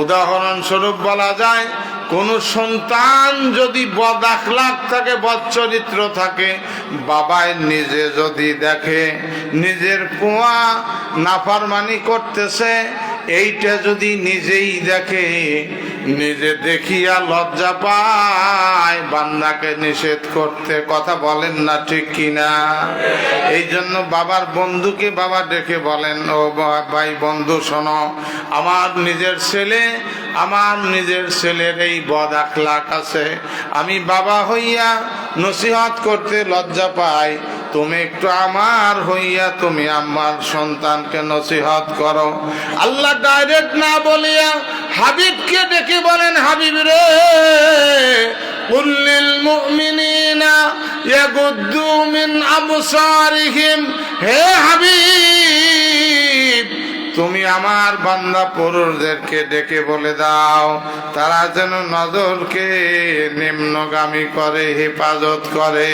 উদাহরণস্বরূপ বলা যায়, কোন সন্তান যদি বদ আখলাক থাকে, বদ চরিত্র থাকে, বাবাই নিজে যদি দেখে নিজের কুয়া নাফরমানি করতেছে, এইটা যদি নিজেই দেখে, নিজে দেখিয়া লজ্জা পায়, বান্দাকে নিষেধ করতে। কথা বলেন না ঠিক কিনা? এই জন্য বাবার বন্ধুকে বাবা ডেকে বলেন, ও ভাই বন্ধু শোনো, আমার নিজের ছেলের এই বদ আখলাক আছে, আমি বাবা হইয়া নসিহত করতে লজ্জা পাই। তুমি একটু আমার হইয়া তুমি আমার সন্তানকে নসিহত করো। আল্লাহ ডাইরেক্ট না বলিয়া হাবিবকে ডেকে বলেন, হাবিব রে, কুল্লিল মুমিনিনা ইয়াগুদ্দু মিন আবসারিহিম। হে হাবিব, তুমি আমার বান্দা পুরুষদেরকে ডেকে বলে দাও তারা যেন নজরকে নিম্নগামী করে, হেফাজত করে।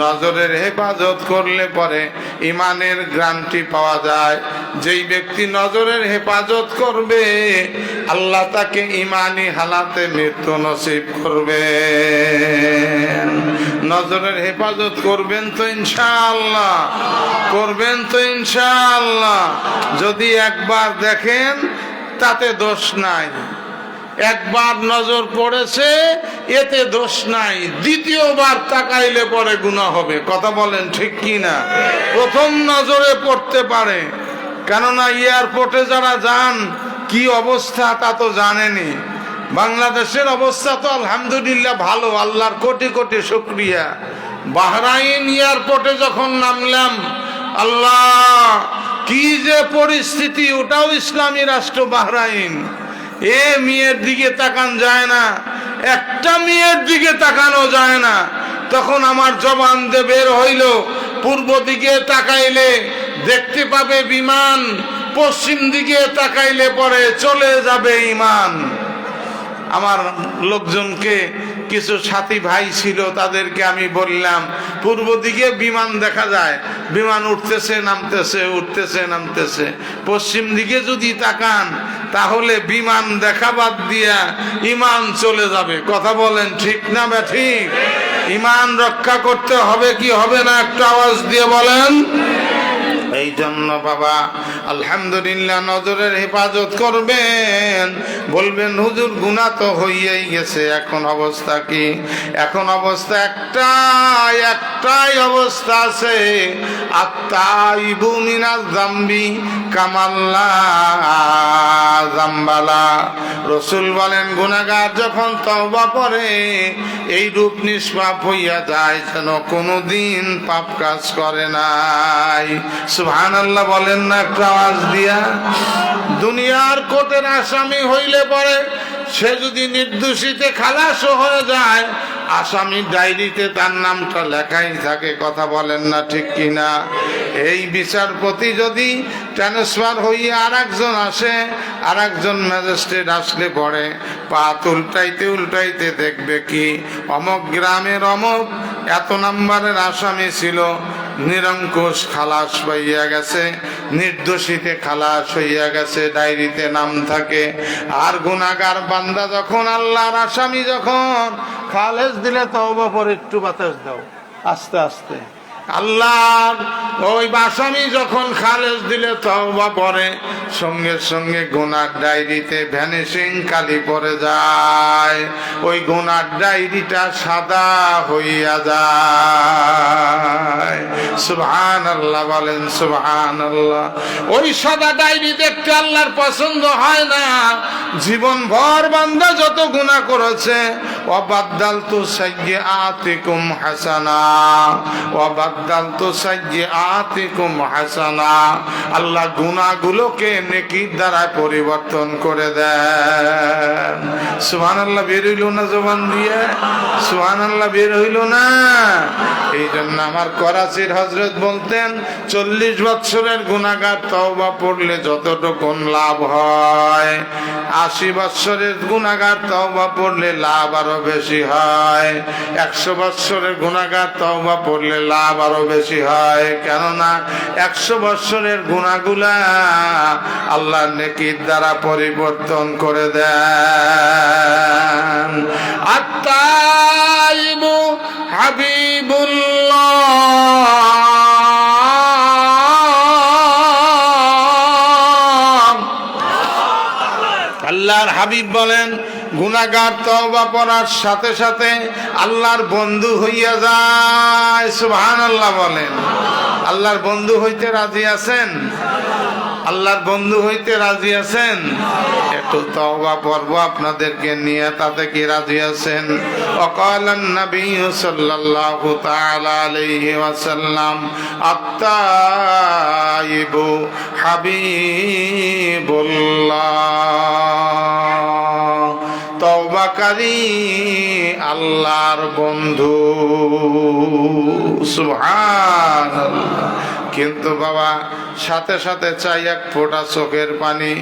নজরের হেফাজত করলে পরে ইমানের গ্যারান্টি পাওয়া যায়। যেই ব্যক্তি নজরের হেফাজত করবে, আল্লাহ তাকে ইমানি হালাতে মৃত্যু নসিব করবে। নজরের হেফাজত করবেন তো ইনশাআল্লাহ, করবেন তো ইনশাআল্লাহ। যদি একবার দেখেন তাতে দোষ নাই, একবার নজর পড়েছে এতে দোষ নাই, দ্বিতীয়বার তাকাইলে পরে গুনাহ হবে। কথা বলেন ঠিক কি না? প্রথম নজরে পড়তে পারে, কেননা এয়ারপোর্টে যারা যান কি অবস্থা তা তো জানেনি। বাংলাদেশের অবস্থা তো আলহামদুলিল্লাহ ভালো, আল্লাহর কোটি কোটি শুকরিয়া। বাহরাইন এয়ারপোর্টে যখন নামলাম, আল্লাহ কি যে পরিস্থিতি! ওটাও ইসলামী রাষ্ট্র বাহরাইন। মেয়ের দিকে তাকান যায় না, একটা মেয়ের দিকে তাকানো যায় না। তখন আমার জবান দিয়ে বের হইল, পূর্ব দিকে তাকাইলে দেখতে পাবে বিমান, পশ্চিম দিকে তাকাইলে পরে চলে যাবে ইমান। আমার লোকজনকে, কিছু সাথী ভাই ছিল, তাদেরকে আমি বললাম, পূর্ব দিকে বিমান দেখা যায়, বিমান উঠতেছে নামতেছে, উঠতেছে নামতেছে। পশ্চিম দিকে যদি তাকান তাহলে বিমান দেখা বাদ দিয়া ইমান চলে যাবে। কথা বলেন ঠিক না বা ঠিক? ইমান রক্ষা করতে হবে কি হবে না? একটা আওয়াজ দিয়ে বলেন। এই জন্য বাবা আলহামদুলিল্লাহ নজরের হেফাজত করবেন। বলবেন হুজুর গুনাহ তো হইয়াই গেছে, এখন অবস্থা কি? এখন অবস্থা একটাই অবস্থা আছে, আত্তাইবু মিনাজ যামবি কামাল্লা যামবালা। রাসূল বলেন গুনাহগার যখন তওবা করে এই রূপ নিষ্পাপ হইয়া যায় যেন কোনোদিন পাপ কাজ করে নাই। সুবহানাল্লাহ বলেন না একটা আওয়াজ দিয়া? দুনিয়ার কোর্টের আসামি হইলে পরে সে যদি নির্দোষীতে খালাসও হয়ে যায়, আসামি ডায়েরিতে তার নামটা লেখাই থাকে। কথা বলেন না ঠিক কিনা? এই বিচারপতি যদি ট্রান্সফার হইয়া আর একজন আসে, আর একজন ম্যাজিস্ট্রেট আসলে পরে পা উল্টাইতে উল্টাইতে দেখবে কি অমক গ্রামের অমক এত নাম্বারের আসামি ছিল, নিরঙ্কুশ খালাস পাইয়া গেছে, নির্দোষীতে খালাস হইয়া গেছে, ডায়েরিতে নাম থাকে। আর গুনাহগার বান্দা যখন আল্লাহর আসামি যখন খালেস দিলে তওবা পরে একটু বাতাস দাও আস্তে আস্তে, আল্লাহর ওই আসামি যখন খালেস দিলে তওবা পরে সঙ্গে সঙ্গে গুনার ডায়েরিতে ভ্যানিশিং কালি পড়ে যায়, ওই গুনার ডায়েরিটা সাদা হইয়া যায়। সুবহানাল্লাহ বলেন সুবহানাল্লাহ। ওই সাদা ডায়েরি দেখতে আল্লাহর পছন্দ হয় না। জীবন ভর বান্দা যত গুনাহ করেছে, ওয়াবাদদালতু সাইয়্যাতিকুম হাসানা ওয়াবাদদালতু সাইয়্যাতিকুম হাসানা, আল্লাহ গুনাহগুলোকে নেকির দ্বারা পরিবর্তন করে দেন। সুবহানাল্লাহ বের হইল না জবান দিয়ে? সুবহানাল্লাহ বের হইল না? এই জন্য আমার করাচির হযরত বলতেন 40 বছরের গুনাহগার তওবা পড়লে যতটুকু লাভ হয়, 80 বছরের গুনাহগার তওবা পড়লে লাভ আরো বেশি হয়। 100 বছরের গুনাহগার তওবা পড়লে লাভ আরো বেশি হয়। কেননা 100 বছরের গুনাহগুলা আল্লাহর নেকির দ্বারা পরিবর্তন করে দেন। আত-তাইবু হাবিবুল্লাহ, আল্লাহর হাবিব বলেন গুনাহগার তওবা পড়ার সাথে সাথে আল্লাহর বন্ধু হইয়া যায়। সুবহানাল্লাহ বলেন। আল্লাহর বন্ধু হইতে রাজি আছেন? আল্লাহর বন্ধু হইতে রাজি আছেন? একটু তওবা পড়ব আপনাদেরকে নিয়ে, তাতে কি রাজি আছেন? ওয়াকালান নবী সাল্লাল্লাহু তাআলা আলাইহি ওয়াসাল্লাম আত-তাইবু হাবিবুল্লাহ, তওবাকারী আল্লাহর বন্ধু। সুবহানাল্লাহ। কিন্তু বাবা সাথে সাথে চাই এক ফোঁটা চোখের পানি।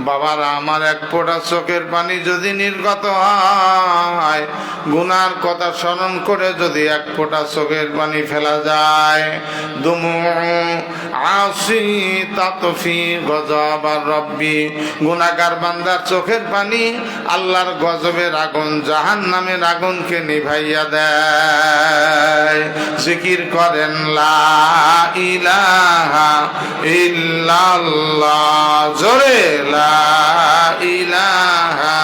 বাবারা আমার এক ফোঁটা চোখের পানি যদি নির্গত হয়, গুনার কথা স্মরণ করে যদি এক ফোঁটা চোখের পানি ফেলা যায়, দুমু আসি তাতফি গজবার রব্বি, গুনাহগার বান্দার চোখের পানি আল্লাহর গজবের আগুন, জাহান্নামের আগুনকে নিভাইয়া দেয়। জিকির করেন লা ইলাহা ইল্লাল্লাহ, জোরে লা ইলাহা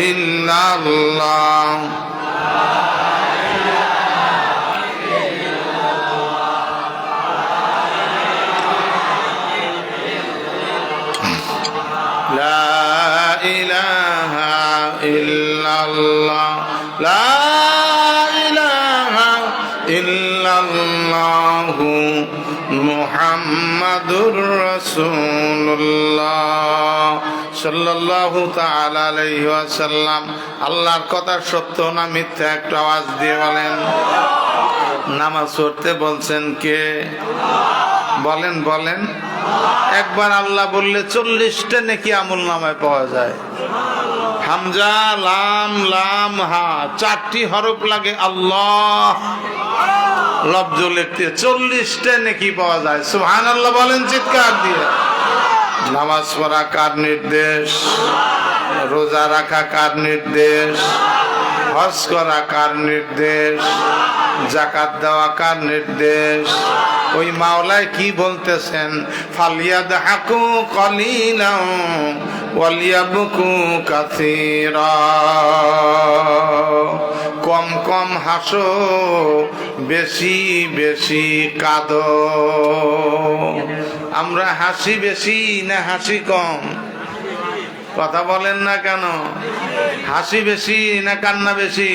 ইল্লাল্লাহ। লা ইলাহা ইল্লাল্লাহ, লা ইলাহা ইল্লাল্লাহু মুহাম্মাদুর রাসূলুল্লাহ সাল্লাল্লাহু তাআলা আলাইহি ওয়াসাল্লাম। আল্লাহর কথা সত্য না মিথ্যা একটু আওয়াজ দিয়ে বলেন। নামাজ পড়তে বলছেন কে? বলেন বলেন। একবার আল্লাহ বললে 40টা নেকি আমল নামায় পাওয়া যায়। হামজা লাম লাম হা 4টি হরফ লাগে আল্লাহ লফজ লিখতে, 40টা নেকি পাওয়া যায়। সুবহানাল্লাহ বলেন চিৎকার দিয়ে। নামাজ পড়া কার নির্দেশ? রোজা রাখা কার নির্দেশ? হজ করা কার নির্দেশ? যাকাত দেওয়া কার নির্দেশ? ওই মাওলায় কি বলতেছেন? ফালিয়াদহাকু কলিলাও ওয়ালিয়াবকু কাসীরা, কম কম হাসো, বেশি বেশি কাঁদো। আমরা হাসি বেশি না হাসি কম? কথা বলেন না কেন? হাসি বেশি না কান্না বেশি?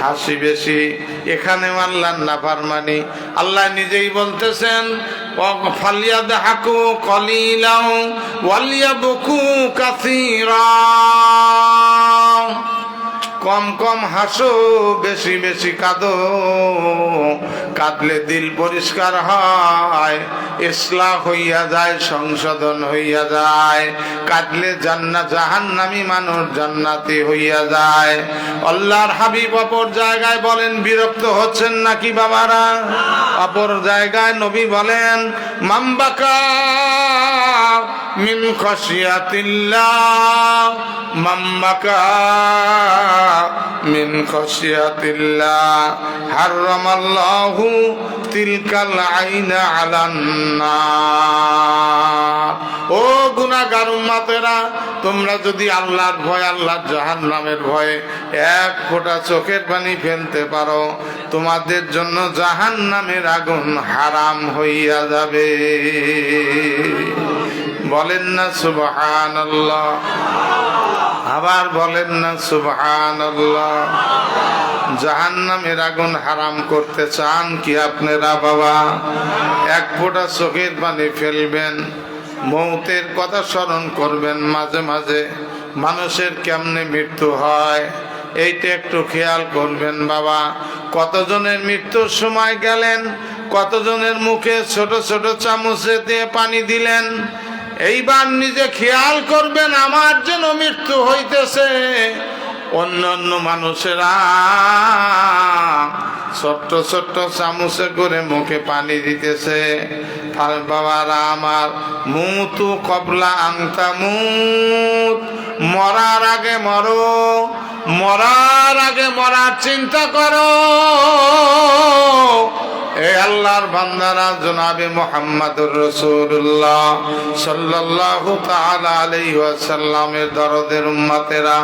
হাসি বেশি। এখানে আল্লাহর নাফরমানি। আল্লাহ নিজেই বলতেছেন ফালিয়াদহাকু কলিলাও ওয়ালিয়াবকু কাসীরা, কম কম হাসো, বেশি বেশি কাঁদো। কাঁদলে দিল পরিষ্কার হয়, ইসলাহ হইয়া যায়, সংশোধন হইয়া যায়। কাঁদলে জাহান্নামী মানুষ জান্নাতি হইয়া যায়। আল্লাহর হাবিব অপর জায়গায় বলেন, বিরক্ত হচ্ছেন নাকি বাবারা? অপর জায়গায় নবী বলেন, মামবাকা মিন খশিয়াতিল্লাহ, মামবাকা মিন খশিয়াতিল্লাহ হারামাল্লাহু তিলকাল আইনা আলান নার। ও গুনাহগার উম্মতেরা, তোমরা যদি আল্লাহর ভয়, আল্লাহর জাহান্নামের ভয়ে এক ফোঁটা চোখের পানি ফেলতে পারো, তোমাদের জন্য জাহান্নামের আগুন হারাম হইয়া যাবে। বলেন না সুবহানাল্লাহ? আবার বলেন না সুবহানাল্লাহ? জাহান্নামের আগুন হারাম করতে চান কি আপনারা বাবা? এক ফোঁটা চোখের পানি ফেলবেন, মৌতের কথা স্মরণ করবেন মাঝে মাঝে। মানুষের কেমনে মৃত্যু হয় এইটা একটু খেয়াল করবেন বাবা। কতজনের মৃত্যুর সময় গেলেন, কতজনের মুখে ছোট ছোট চামচে দিয়ে পানি দিলেন। এইবার নিজে খেয়াল করবেন, আমার যেন মৃত্যু হইতেছে, অন্য অন্য মানুষেরা ছোট্ট ছোট্ট চামচে করে মুখে পানি দিতেছে। বাবারা আমার, মুতু কবলা আংতা মুত, মরার আগে মরো, মরার আগে মরার চিন্তা করো। এ আল্লাহর বান্দারা, জনাবে মুহাম্মদুর রাসূলুল্লাহ সাল্লাল্লাহু তাআলা আলাইহি ওয়াসাল্লামের দরদের উম্মতেরা,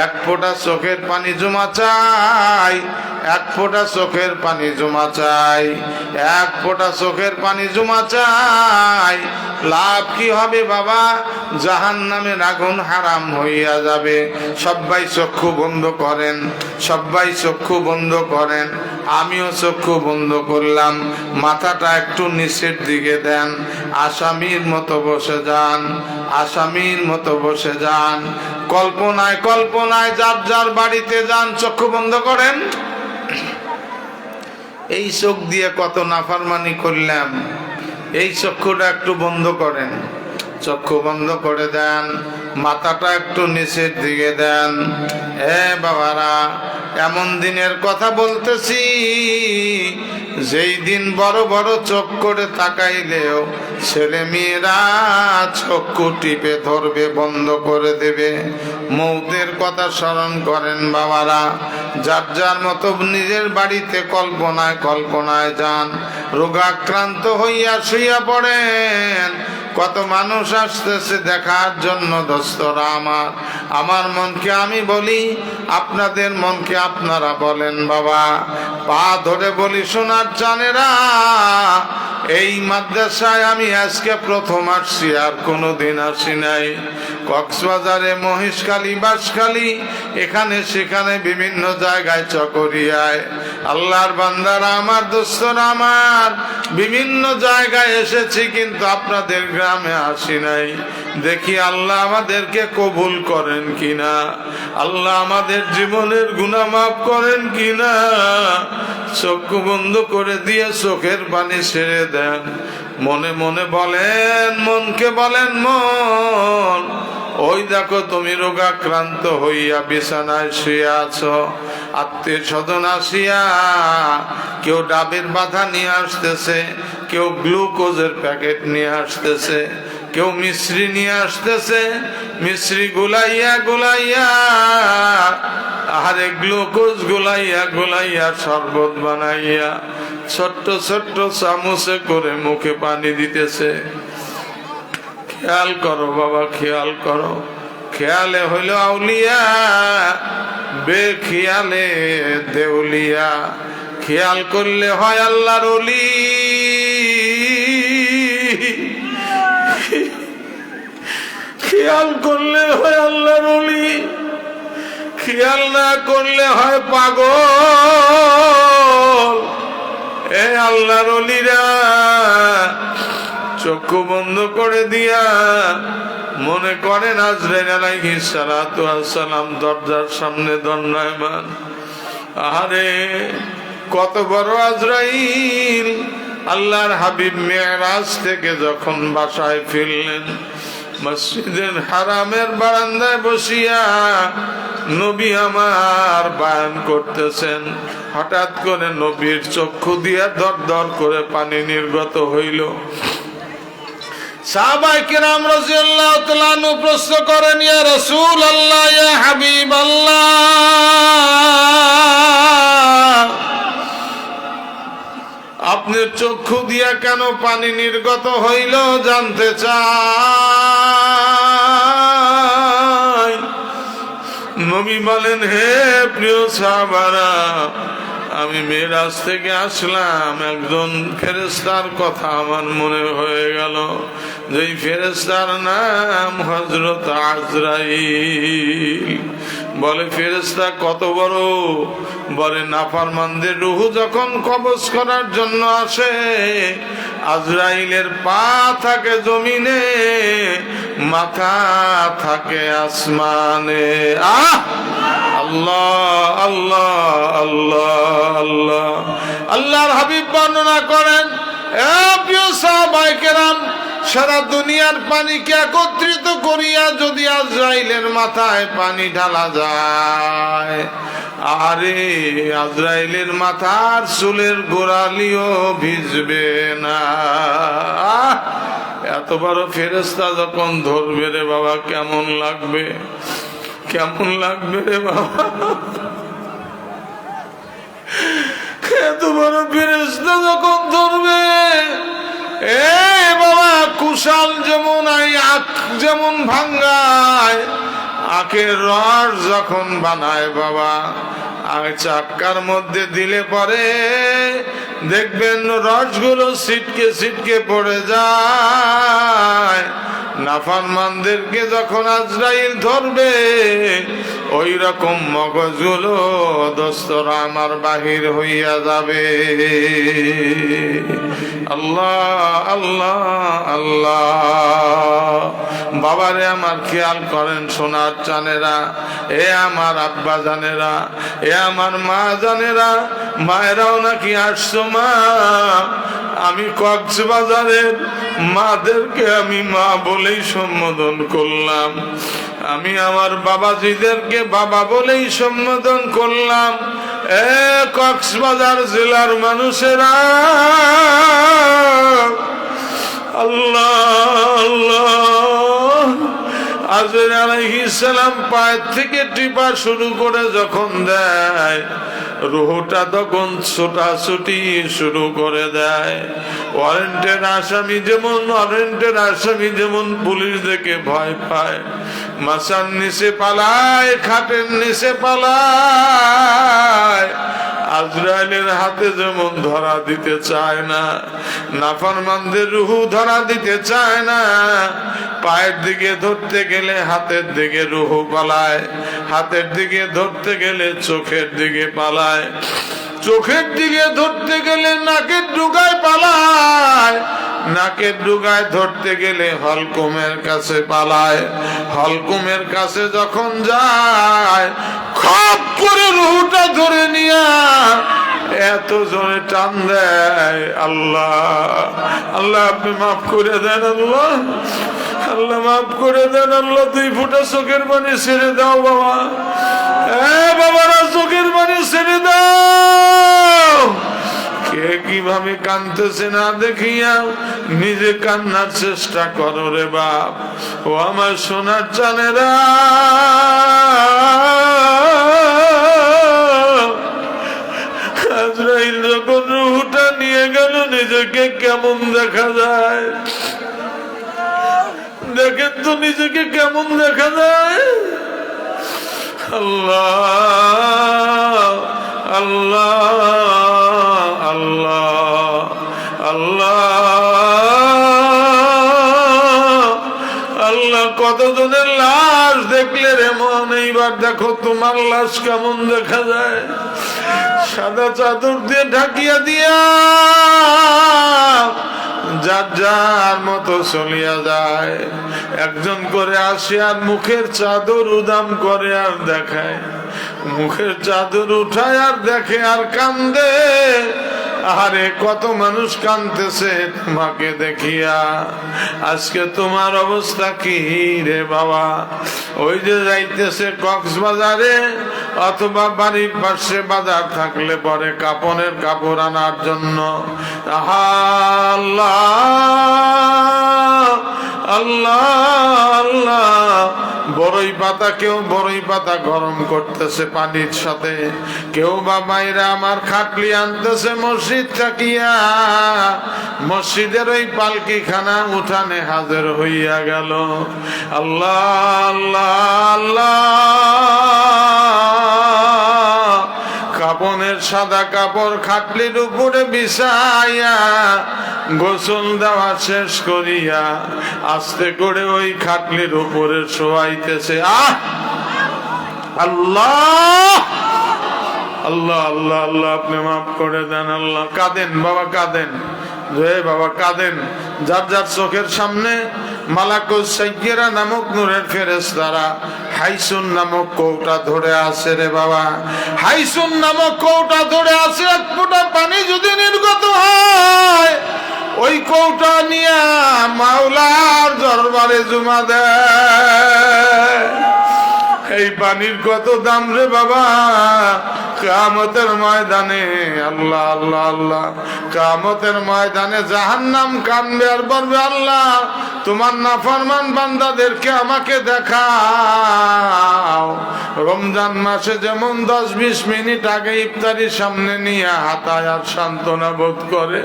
এক ফোঁটা চোখের পানি জমা চাই, এক ফোঁটা চোখের পানি জমা চাই, এক ফোঁটা চোখের পানি জমা চাই। লাভ কি হবে বাবা? জাহান্নামের আগুন হারাম হইয়া যাবে। সবাই চক্ষু বন্ধ করেন, সবাই চক্ষু বন্ধ করেন। আমিও চক্ষু বন্ধ করলাম, মাথাটা একটু নিচের দিকে দেন, আসামির মতো বসে যান, আসামির মতো বসে যান। কল্পনায় কল্পনায় যার যার বাড়িতে যান, চক্ষু বন্ধ করেন। এই চোখ দিয়ে কত নাফরমানি করলাম, এই চক্ষুটা একটু বন্ধ করেন, চক্ষু বন্ধ করে দেন, মাথাটা একটু নিচের দিকে দেন। এ বাবারা, এমন দিনের কথা বলতেছি যেই দিন বড় বড় চোখ করে তাকাইলেও ছেলে মেয়েরা চক্ষু টিপে ধরবে, বন্ধ করে দেবে। মৌতের কথা স্মরণ করেন বাবারা, যার যার মতো নিজের বাড়িতে কল্পনায় কল্পনায় যান। রোগাক্রান্ত হইয়া শুইয়া পড়েন, কত মানুষ আসতেছে দেখার জন্য। দোস্তরা আমার, আমার মনকে আমি বলি, আপনাদের মনকে আপনারা বলেন বাবা। পা ধরে বলি সোনার চানেরা, এই মাদ্রাসায় আমি আজকে প্রথম আসছি, আর কোনোদিন আসি নাই। কক্সবাজারে, মহেশখালী, বাঁশখালী, এখানে সেখানে বিভিন্ন জায়গায়, চকরিয়ায়, আল্লাহর বান্দারা আমার, দোস্তরা আমার, বিভিন্ন জায়গায় এসেছি, কিন্তু আপনাদের গ্রামে আসি নাই। দেখি আল্লাহ আমাদেরকে কবুল করেন কিনা, আল্লাহ আমাদের জীবনের গুনাহ মাফ করেন কিনা। চক্ষু বন্ধ করে দিয়ে চোখের পানি ছেড়ে দেন। মনে মনে বলেন, মনকে বলেন, মন, ওই দেখো তুমি রোগাক্রান্ত হইয়া বিছানায় শুয়ে আছো। আত্মীয় স্বজন আসিয়া কেউ ডাবের বাধা নিয়ে আসতেছে, কেউ গ্লুকোজের প্যাকেট নিয়ে আসতেছে, কেউ মিশ্রি নিয়ে আসতেছে। মিশ্রি গুলাইয়া গুলাইয়া, আরে গ্লুকোজ গুলাইয়া গুলাইয়া, শরবত বানাইয়া ছোট্ট ছোট্ট চামচে করে মুখে পানি দিতেছে। খেয়াল করো বাবা, খেয়াল করো। খেয়ালে হইল আউলিয়া, বেখেয়ালে দেউলিয়া। খেয়াল করলে হয় আল্লাহর ওলি, খেয়াল করলে হয় আল্লাহর ওলি, খেয়াল না করলে হয় পাগল। এ আল্লাহর ওলিরা চক্ষু বন্ধ করে দিয়া মনে করেন আজরাইল আলাইহিস সালাতু ওয়াস সালাম দরজার সামনে দণ্ডায়মান। আরে কত বড় আজরাইল! আল্লাহর হাবিব মেরাজ থেকে যখন বাসায় ফিরলেন, মসজিদের হারামের বারান্দায় বসিয়া নবী আমার বয়ান করতেছেন। হঠাৎ করে নবীর চক্ষু দিয়া দর দর করে পানি নির্গত হইল। সাহাবায়ে কেরাম রাদিয়াল্লাহু তাআলা আনহু প্রশ্ন করেন, ইয়া রাসূলুল্লাহ, ইয়া হাবিবাল্লাহ, আপনার চক্ষু দিয়া কেন পানি নির্গত হইল জানতে চাই। নবী বলেন, হে প্রিয় সাহাবারা, আমি মেরাজ থেকে আসলাম, একজন ফেরেশতার কথা আমার মনে হয়ে গেল, যেই ফেরেশতার নাম হযরত আজরাইল। বলে, ফেরেশতা কত বড়? বলে, নাফরমানদের রূহ যখন কবজ করার জন্য আসে, আজরাইলের পা থাকে জমিনে, মাথা থাকে আসমানে। আল্লাহ আল্লাহ আল্লাহ আল্লাহ। আল্লাহর হাবিব বর্ণনা করেন, প্রিয় সাহাবায়ে কেরাম, সারা দুনিয়ার পানিকে একত্রিত করিয়া যদি আজরাইলের মাথায় পানি ঢালা যায়, আরে আজরাইলের মাথার চুলের গোড়ালিও ভিজবে না। এত বড় ফেরেশতা যখন ধরবে রে বাবা, কেমন লাগবে? কেমন লাগবে রে বাবা? এত বড় ফেরেশতা যখন ধরবে, এ বাবা, কুশাল যেমন আখ যেমন ভাঙ্গায়, আখের রস যখন বানায় বাবা, আর চাক্কার মধ্যে দিলে পরে দেখবেন রসগুলো ছিটকে ছিটকে পড়ে যায়। নাফরমানদেরকে যখন আজরাইল ধরবে, ওই রকম মগজগুলো দোস্তরা আমার বাহির হইয়া যাবে। আল্লাহ আল্লাহ আল্লাহ। বাবারে আমার খেয়াল করেন সোনার চানেরা, এ আমার আব্বা জানেরা, এ আমার মা জানেরা, মায়েরাও নাকি আসছো মা। আমি কক্সবাজারের মাদেরকে আমি মা বলেই সম্বোধন করলাম, আমি আমার বাবাজিদেরকে বাবা বলেই সম্বোধন করলাম। এ কক্সবাজার জেলার মানুষেরা, আল্লাহ আল্লাহ। আজরাইল আলাইহিস সালাম পায়ের থেকে টিপা শুরু করে যখন দেয়, রুহটা তখন ছোটাছুটি শুরু করে দেয়। ওয়ারেন্টের আসামি যেমন পুলিশ দেখে ভয় পায়, মাচার নিচে পালায়, খাটের নিচে পালায়, আজরাইলের হাতে যেমন ধরা দিতে চায় না, নাফরমানদের রূহ ধরা দিতে চায় না। পায়ের দিকে ধরতে গেলে হাতের দিকে রূহ পালায়, হাতের দিকে ধরতে গেলে চোখের দিকে পালায়, চোখের দিকে ধরতে গেলে নাকের ডুগায় পালায়, নাকের ডুগায় ধরতে গেলে হলকুমের কাছে পালায়, হলকুমের কাছে যখন যায়, খপ করে রুহটা ধরে নিয়া এত জোরে টান দেয়। আল্লাহ আল্লাহ, আপনি মাফ করে দেন আল্লাহ, আল্লাহ মাফ করে দেন আল্লাহ। 2 ফোঁটা চোখের পানি ছেড়ে দাও বাবা, বাবারা চোখের পানি ছেড়ে দাও। কে কিভাবে কাঁদতেছে না দেখিয়া নিজে কান্নার চেষ্টা করো রে বাপ। ও আমার সোনার চানেরা, আজরাইল যখন রূহটা নিয়ে গেল, নিজেকে কেমন দেখা যায় দেখেন তো, নিজেকে কেমন দেখা যায়। আল্লাহ আল্লাহ আল্লাহ আল্লাহ আল্লাহ। কতজনের লাশ দেখলে রে মন, এইবার দেখো তোমার লাশ কেমন দেখা যায়। সাদা চাদর দিয়ে ঢাকিয়া দিয়া যার যার মতো চলিয়া যায়। একজন করে আসে আর মুখের চাদর উদাম করে আর দেখায়, মুখের চাদর উঠায় আর দেখে আর কান্দে। আরে কত মানুষ কাঁদতেছে তোমাকে দেখিয়া, আজকে তোমার অবস্থা কি রে বাবা? ওই যে যাইতেছে কক্সবাজারে অথবা বাড়ির পাশে বাজার থাকলে পরে কাপড়ের কাপড় আনার জন্য, আল্লাহ আল্লাহ আল্লাহ, বড়ই পাতা, কেউ বড়ই পাতা গরম করতেছে পানির সাথে, কেউ বা মায়েরা আমার খাটলি আনতেছে মসজিদ থাকিয়া, মসজিদের ওই পালকি খানা উঠানে হাজির হইয়া গেল। আল্লাহ আল্লাহ আল্লাহ, কাপনের সাদা কাপড় খাটলির উপরে বিছাইয়া গোসল দেওয়া শেষ করিয়া আস্তে করে ওই খাটলির উপরে শোয়াইতেছে। আল্লাহ আল্লাহ আল্লাহ আল্লাহ, আপনি মাফ করে দেন আল্লাহ। কাঁদেন বাবা, কাঁদেন রে বাবা, কাঁদেন। যার যার চোখের সামনে মালাকুল সাইয়্যিরা নামক নূরের ফেরেশতারা হাইসুন নামক কৌটা ধরে আছে রে বাবা, হাইসুন নামক কৌটা ধরে আছে। এক ফোঁটা পানি যদি নির্গত হয়, ওই কৌটা নিয়ে মাওলার দরবারে জমা দেয়। এই পানির কত দাম রে বাবা! কিয়ামতের ময়দানে আল্লাহ আল্লাহ আল্লাহ, কিয়ামতের ময়দানে জাহান্নাম কাঁদবে আর বলবে, আল্লাহ তোমার নাফরমান বান্দাদেরকে আমাকে দেখাও। রমজান মাসে যেমন 10-20 মিনিট আগে ইফতারির সামনে নিয়ে হাতায় আর সান্ত্বনা বোধ করে,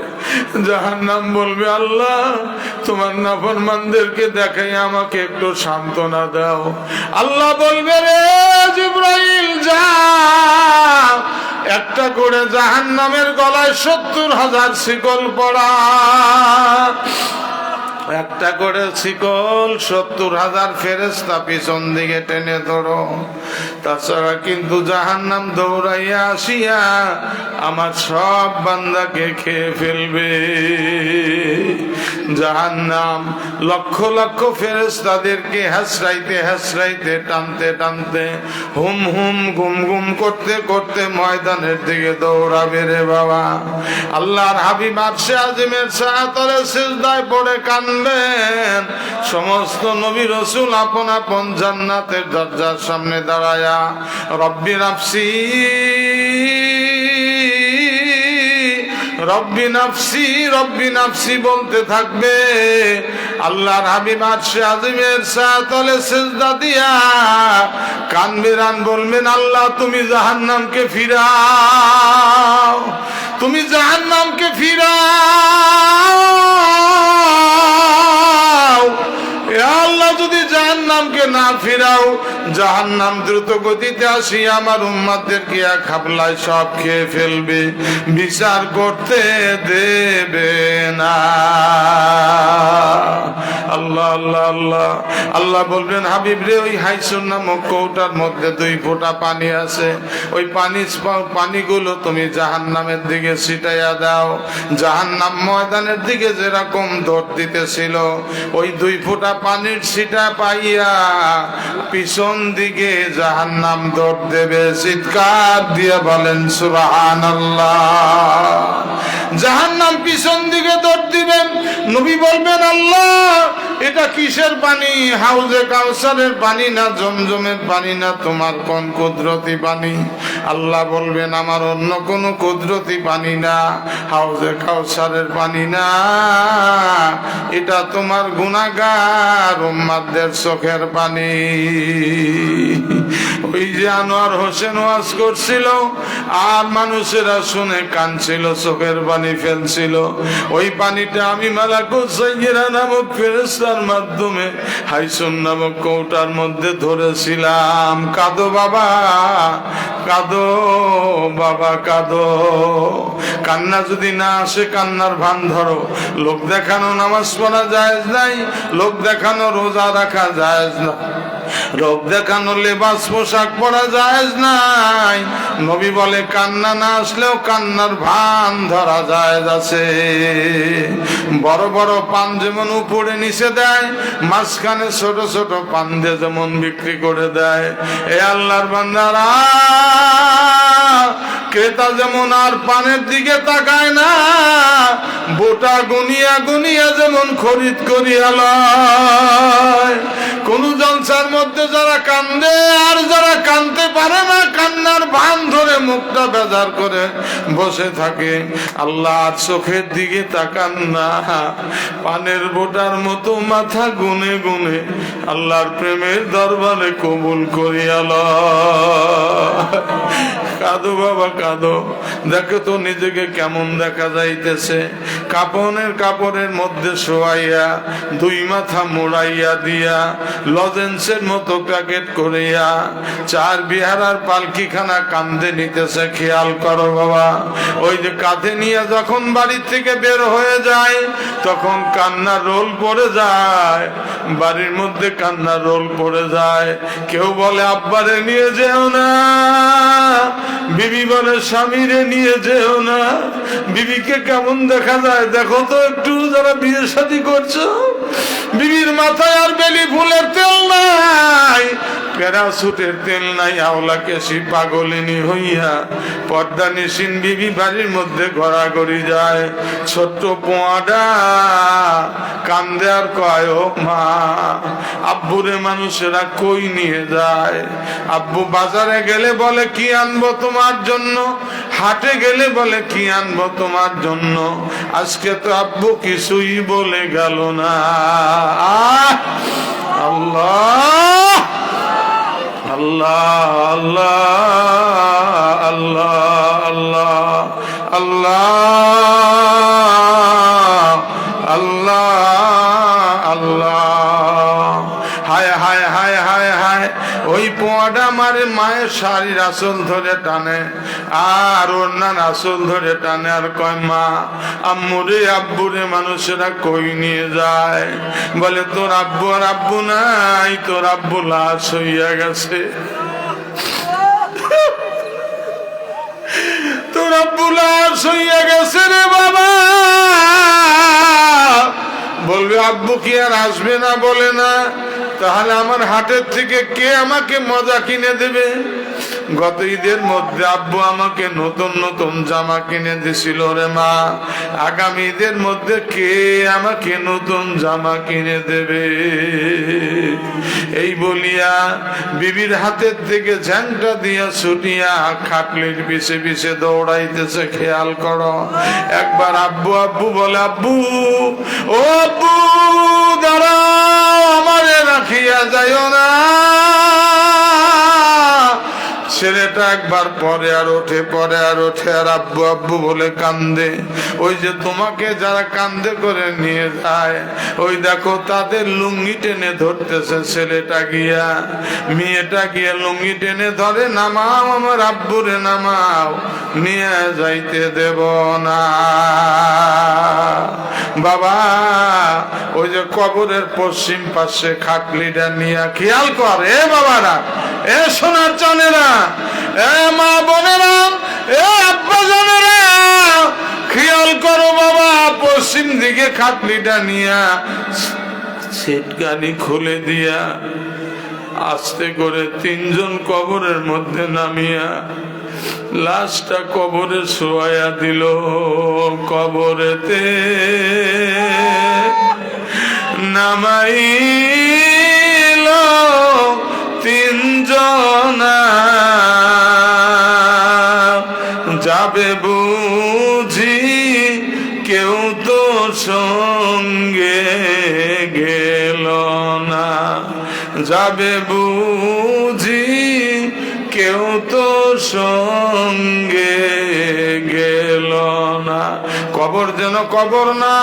জাহান্নাম বলবে, আল্লাহ তোমার নাফরমানদেরকে দেখাই আমাকে একটু সান্ত্বনা দাও। আল্লাহ বলবে, রে জিবরাইল যা, একটা করে জাহান্নামের গলায় 70,000 শিকল পড়া, একটা করে শিকল 70,000 ফেরেশতা পিছন দিকে টেনে ধরো। তাছাড়া কিন্তু জাহান্নাম দৌড়াইয়া আসিয়া আমার সব বান্দাকে খেয়ে ফেলবে। জাহান্নাম লক্ষ লক্ষ ফেরেশতাদেরকে হাসরাইতে হাসরাইতে টানতে টানতে হুম হুম গুম গুম করতে করতে ময়দানের দিকে দৌড়াবে রে বাবা। আল্লাহর হাবিব আরশে আজিমের ছায়াতলে সিজদায় পড়ে কাঁদবেন। সমস্ত নবী রাসূল আপন আপন জান্নাতের দরজার সামনে দাঁড়ায়া রব্বি নাফসি রব্বি নাফসি রব্বি নাফসি বলতে থাকবে। আল্লাহর হাবিব আরশে আজিমের ছায়াতলে সিজদা দিয়া কানবেন, বলবেন, আল্লাহ তুমি জাহান্নামকে ফিরাও, তুমি জাহান্নামকে ফিরাও। এ আল্লাহ যদি জাহান্নামকে না ফিরাও, জাহান্নাম দ্রুত গতিতে আসি আমার উম্মতদেরকে এক হাবলায় সব খেয়ে ফেলবে, বিচার করতে দেবে না। আল্লাহ আল্লাহ আল্লাহ আল্লাহ বলবেন, হাবিব রে ওই হাইসুন নামক কৌটার মধ্যে 2 ফোঁটা পানি আছে, ওই পানিগুলো তুমি জাহান্নামের দিকে ছিটাইয়া দাও। জাহান্নাম ময়দানের দিকে যেরকম দৌড় দিতেছিল, ওই 2 ফোঁটা পানির ছিটা পাইয়া পিছন দিকে জাহান্নাম দৌড় দেবে। চিৎকার দিয়ে বলেন সুবহানাল্লাহ। জাহান্নাম পিছন দিকে দৌড় দিবেন। নবী বলবেন, আল্লাহ এটা কিসের পানি? হাউজে কাউসারের পানি না জমজমের পানি না তোমার কোন কুদরতি পানি? আল্লাহ বলবেন, আমার অন্য কোন কুদরতি পানি না, হাউজে কাউসারের পানি না, এটা তোমার গুনাহগার উম্মতদের চোখের পানি। ওই যে আনোয়ার হোসেন ওয়াজ করছিল আর মানুষেরা শুনে কাঁদছিল, চোখের পানি ফেলছিল, ওই পানিটা আমি মালাকুল সাইয়্যিরা নামক ফেরেশতার মাধ্যমে হাইসুন নামক কৌটার মধ্যে ধরেছিলাম। কাঁদো বাবা, কাঁদো বাবা, কাঁদো। কান্না যদি না আসে কান্নার ভান ধরো। লোক দেখানো নামাজ পড়া জায়েজ নাই, লোক দেখানো রোজা রাখা জায়েজ না, রূপ দেখানো লেবাস পোশাক পরা জায়েজ নাই। নবী বলে কান্না না আসলেও কান্নার ভান ধরা জায়েজ আছে। বড় বড় পান যেমন উপরে নিচে দেয়, মাঝখানে ছোট ছোট পান দিয়ে যেমন বিক্রি করে দেয়, এ আল্লাহর বান্দারা ক্রেতা যেমন আর পানের দিকে তাকায় না, বোটা গুনিয়া গুনিয়া যেমন খরিদ করিয়া লয়। কোন জলসার মধ্যে যারা কান্দে আর যারা কানতে পারে না, কান্নার ভান ধরে মুখটা বেজার করে বসে থাকে, আল্লাহর চোখের দিকে তাকান না। পানের বোটার মতো মাথা গুনে গুনে আল্লাহর প্রেমের দরবারে কবুল করিয়া লয়। কাঁদো বাবা কাঁদো, দেখো তো নিজেকে কেমন দেখা যাইতেছে। কাপড়ের মধ্যে শোয়াইয়া, দুই মাথা মোড়াইয়া দিয়া, লজেন্সের মতো প্যাকেট করিয়া চার বিহারার পালকিখানা কান্দে নিতেছে। খেয়াল করো বাবা, ওই যে কাঁধে নিয়ে যখন বাড়ির থেকে বের হয়ে যায়, তখন কান্নার রোল পড়ে যায়, বাড়ির মধ্যে কান্নার রোল পড়ে যায়। কেউ বলে আব্বারে নিয়ে যেও না, বিবি বলে স্বামীরে নিয়ে যেও না। বিবিকে কেমন দেখা যায় দেখো তো একটু, যারা বিয়ে শাদী করছো, বিবির মাথায় আর বেলি ফুলের তেল নাই, প্যারাসুটের তেল নাই, আওলা কেশি পাগলিনী হইয়া পর্দা নিশিন বিবি বাড়ির মধ্যে ঘোরাঘুরি যায়। ছোট্ট পোয়াডা কান্দে আর কয় ও মা, আব্বুরে মানুষেরা কই নিয়ে যায়। আব্বু বাজারে গেলে বলে কি আনবো তোমার জন্য, হাটে গেলে বলে কি আনবো তোমার জন্য। আজকে তো আব্বু কিছুই বলে গেল না। আল্লাহ আল্লাহ আল্লাহ আল্লাহ আল্লাহ আল্লাহ আল্লাহ। হায় হায় হায় হায় হায়, ওই পোয়াটা মারে মায়ের শাড়ির আঁচল ধরে টানে আর ওনার আঁচল ধরে টানে আর কয় মা, আম্মুরে আব্বুরে মানুষেরা কই নিয়ে যায়। বলে তোর আব্বু আর আব্বু নাই, তোর আব্বু লাশ হইয়া গেছে, তোর আব্বু লাশ হইয়া গেছে রে বাবা। বলবে আব্বু কি আর আসবে না? বলে না। তাহলে আমার হাটের থেকে কে আমাকে মজা কিনে দেবে? গত ঈদের মধ্যে আব্বু আমাকে নতুন নতুন জামা কিনে দিছিল রে মা, আগামী ঈদের মধ্যে কে আমাকে নতুন জামা কিনে দেবে? এই বলিয়া বিবির হাতের থেকে ঝ্যাংটা দিয়া ছুটিয়া খাটলির পিছে পিছে দৌড়াইতেছে। খেয়াল করো, একবার আব্বু আব্বু বলে, আব্বু ও আব্বু দাঁড়াও, আমারে রাখিয়া যাইও না। ছেলেটা একবার পরে আর ওঠে, পরে আর ওঠে, আর আব্বু আব্বু বলে কান্দে। ওই যে তোমাকে যারা কান্দে করে নিয়ে যায়, ওই দেখো তাদের লুঙ্গি টেনে ধরতেছে। ছেলেটা গিয়া, মেয়েটা গিয়া লুঙ্গি টেনে ধরে, নামাও আমার আব্বুরে নামাও, নিয়ে যাইতে দেব না। বাবা ওই যে কবরের পশ্চিম পাশে খাটলিটা নিয়ে, খেয়াল কর এ বাবারা, এ সোনার চানেরা, এ মা বোনেরা, এ আব্বা জানেরা, খেয়াল করো বাবা, পশ্চিম দিকে খাটলিটা নিয়া সিট গাড়ি খুলে দিয়া আস্তে করে তিনজন কবরের মধ্যে নামিয়া লাশটা কবরে শোয়া দিল। কবরেতে নামাইল তিনজনা, যাবে বুঝি কেউ তো সঙ্গে গেল না, যাবে বুঝি কেউ তো সঙ্গে গেল না। কবর যেন কবর না,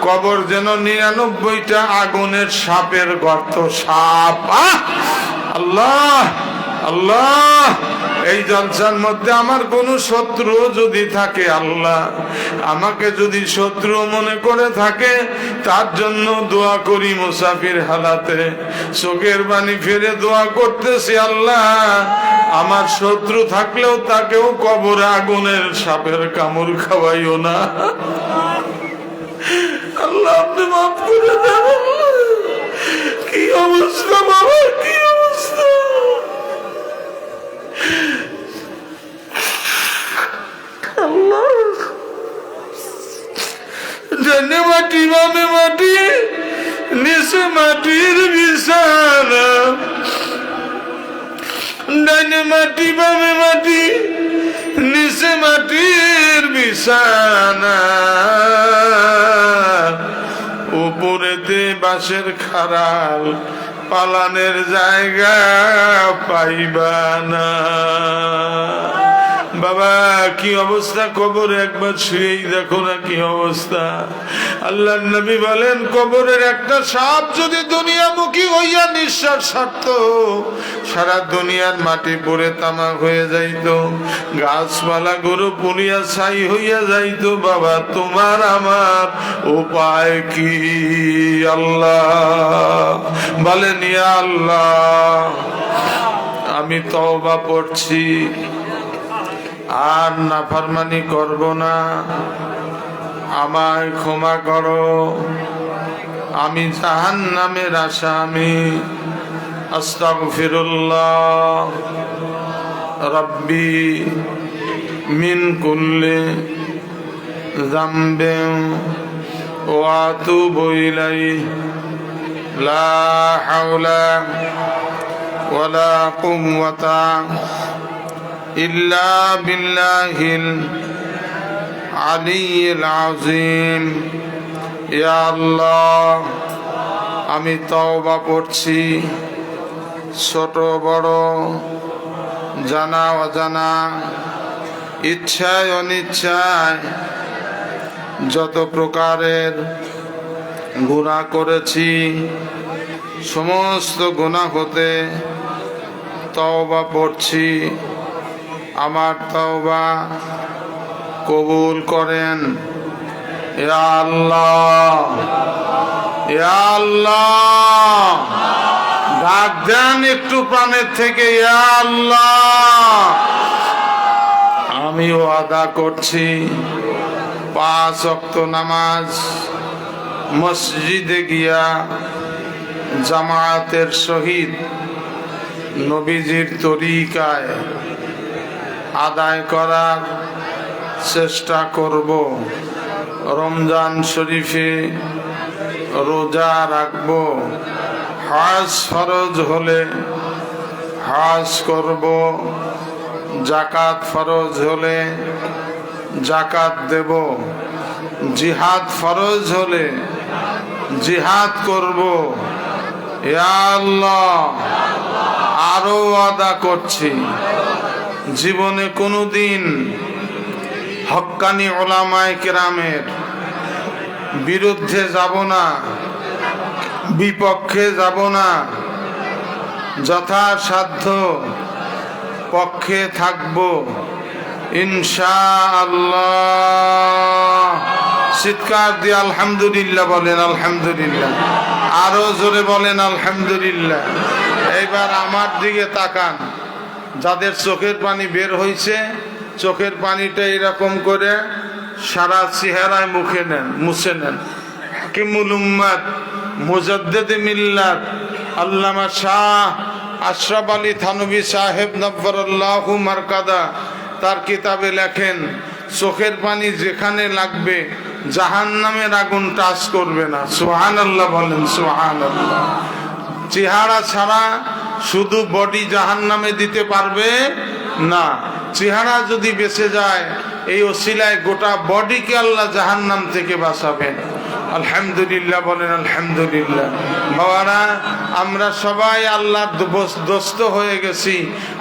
কবর যেন 99টা আগুনের সাপের গর্ত। সাপ, আল্লাহ আল্লাহ এই জলসার মধ্যে আমার কোনো শত্রু যদি থাকে, আল্লাহ আমাকে যদি শত্রু মনে করে থাকে, তার জন্য দোয়া করি মুসাফির হালাতে চোখের পানি ফেলে দোয়া করতেছি। আল্লাহ আমার শত্রু থাকলেও তাকেও কবরে আগুনের সাপের কামড় খাওয়াইও না। আল্লাহ আপনি মাফ করে দেন। কি অবস্থা বাবা, কি অবস্থা! ডানে মাটি বামে মাটি, নিচে মাটির বিছানা। ডানে মাটি বামে মাটি, নিচে মাটির বিছানা। উপরেতে বাঁশের খাড়াল, পালানের জায়গা পাইবা না। বাবা কি অবস্থা, কবরে একবার শুয়েই দেখো না কি অবস্থা। আল্লাহর নবী বলেন, কবরের একটা সাপ যদি দুনিয়ামুখী হইয়া নিঃশ্বাস ছাড়ত, সারা দুনিয়ার মাটি পড়ে তামাক হয়ে যাইত, গাছপালা গরু পুড়িয়া ছাই হইয়া যাইত। বাবা তোমার আমার উপায় কি? আল্লাহ বলেন, ইয়া আল্লাহ আমি তওবা পড়ছি, আর নাফরমানি করব না, আমায় ক্ষমা করো, আমি জাহান্নামের আসামি। আস্তাগফিরুল্লাহ রাব্বি মিন কুল্লি যামবিন ওয়া আতুবু ইলাইহি লা হাওলা ওয়ালা কুওয়াতা ইল্লা বিল্লাহিল আলিয়্যিল আযীম। ইয়া আল্লাহ আমি তওবা করছি, ছোট বড় জানা অজানা, ইচ্ছায় অনিচ্ছায় যত প্রকারের গুনাহ করেছি, সমস্ত গুনাহ হতে তওবা পড়ছি। আমার তওবা কবুল করেন। ইয়া আল্লাহ, ইয়া আল্লাহ ডাক দেন একটু প্রাণের থেকে, ইয়া আল্লাহ আমি ওয়াদা করছি 5 ওয়াক্ত নামাজ মসজিদে গিয়া জামায়াতের সহিত নবীজির তরিকায় আদায় করার চেষ্টা করব। রমজান শরীফে রোজা রাখব, হজ ফরজ হলে হজ করব, যাকাত ফরজ হলে যাকাত দেব, জিহাদ ফরজ হলে জিহাদ করব। ইয়া আল্লাহ আরো ওয়াদা করছি, জীবনে কোনোদিন হক্কানি উলামায়ে কেরামের বিরুদ্ধে যাব না, বিপক্ষে যাব না, যথাসাধ্য পক্ষে থাকব ইনশাআল্লাহ। চিৎকার দিয়ে আলহামদুলিল্লাহ বলেন, আলহামদুলিল্লাহ। আরো জোরে বলেন আলহামদুলিল্লাহ। এইবার আমার দিকে তাকান, যাদের চোখের পানি বের হয়েছে, চোখের পানিটা এরকম করে সারা চেহারায় মুখে নেন, মুছে নেন। হাকিমুল উম্মাত মুজাদ্দিদে মিল্লাত আল্লামা শাহ আশরাফ আলী থানভী সাহেব নব্বরাল্লাহু মারকাদা তার কিতাবে লেখেন, চোখের পানি যেখানে লাগবে জাহান্নামের আগুন টাচ করবে না। সুবহানাল্লাহ বলেন, সুবহানাল্লাহ। চেহারা ছাড়া শুধু বডি জাহান্নামে দিতে পারবে না, চেহারা যদি বেঁচে যায় এই ওসিলায় গোটা বডিকে আল্লাহ জাহান্নাম থেকে বাঁচাবেন। আলহামদুলিল্লাহ বলেন, আলহামদুলিল্লাহ। বাবারা আমরা সবাই আল্লাহর দোস্ত হয়ে গেছি,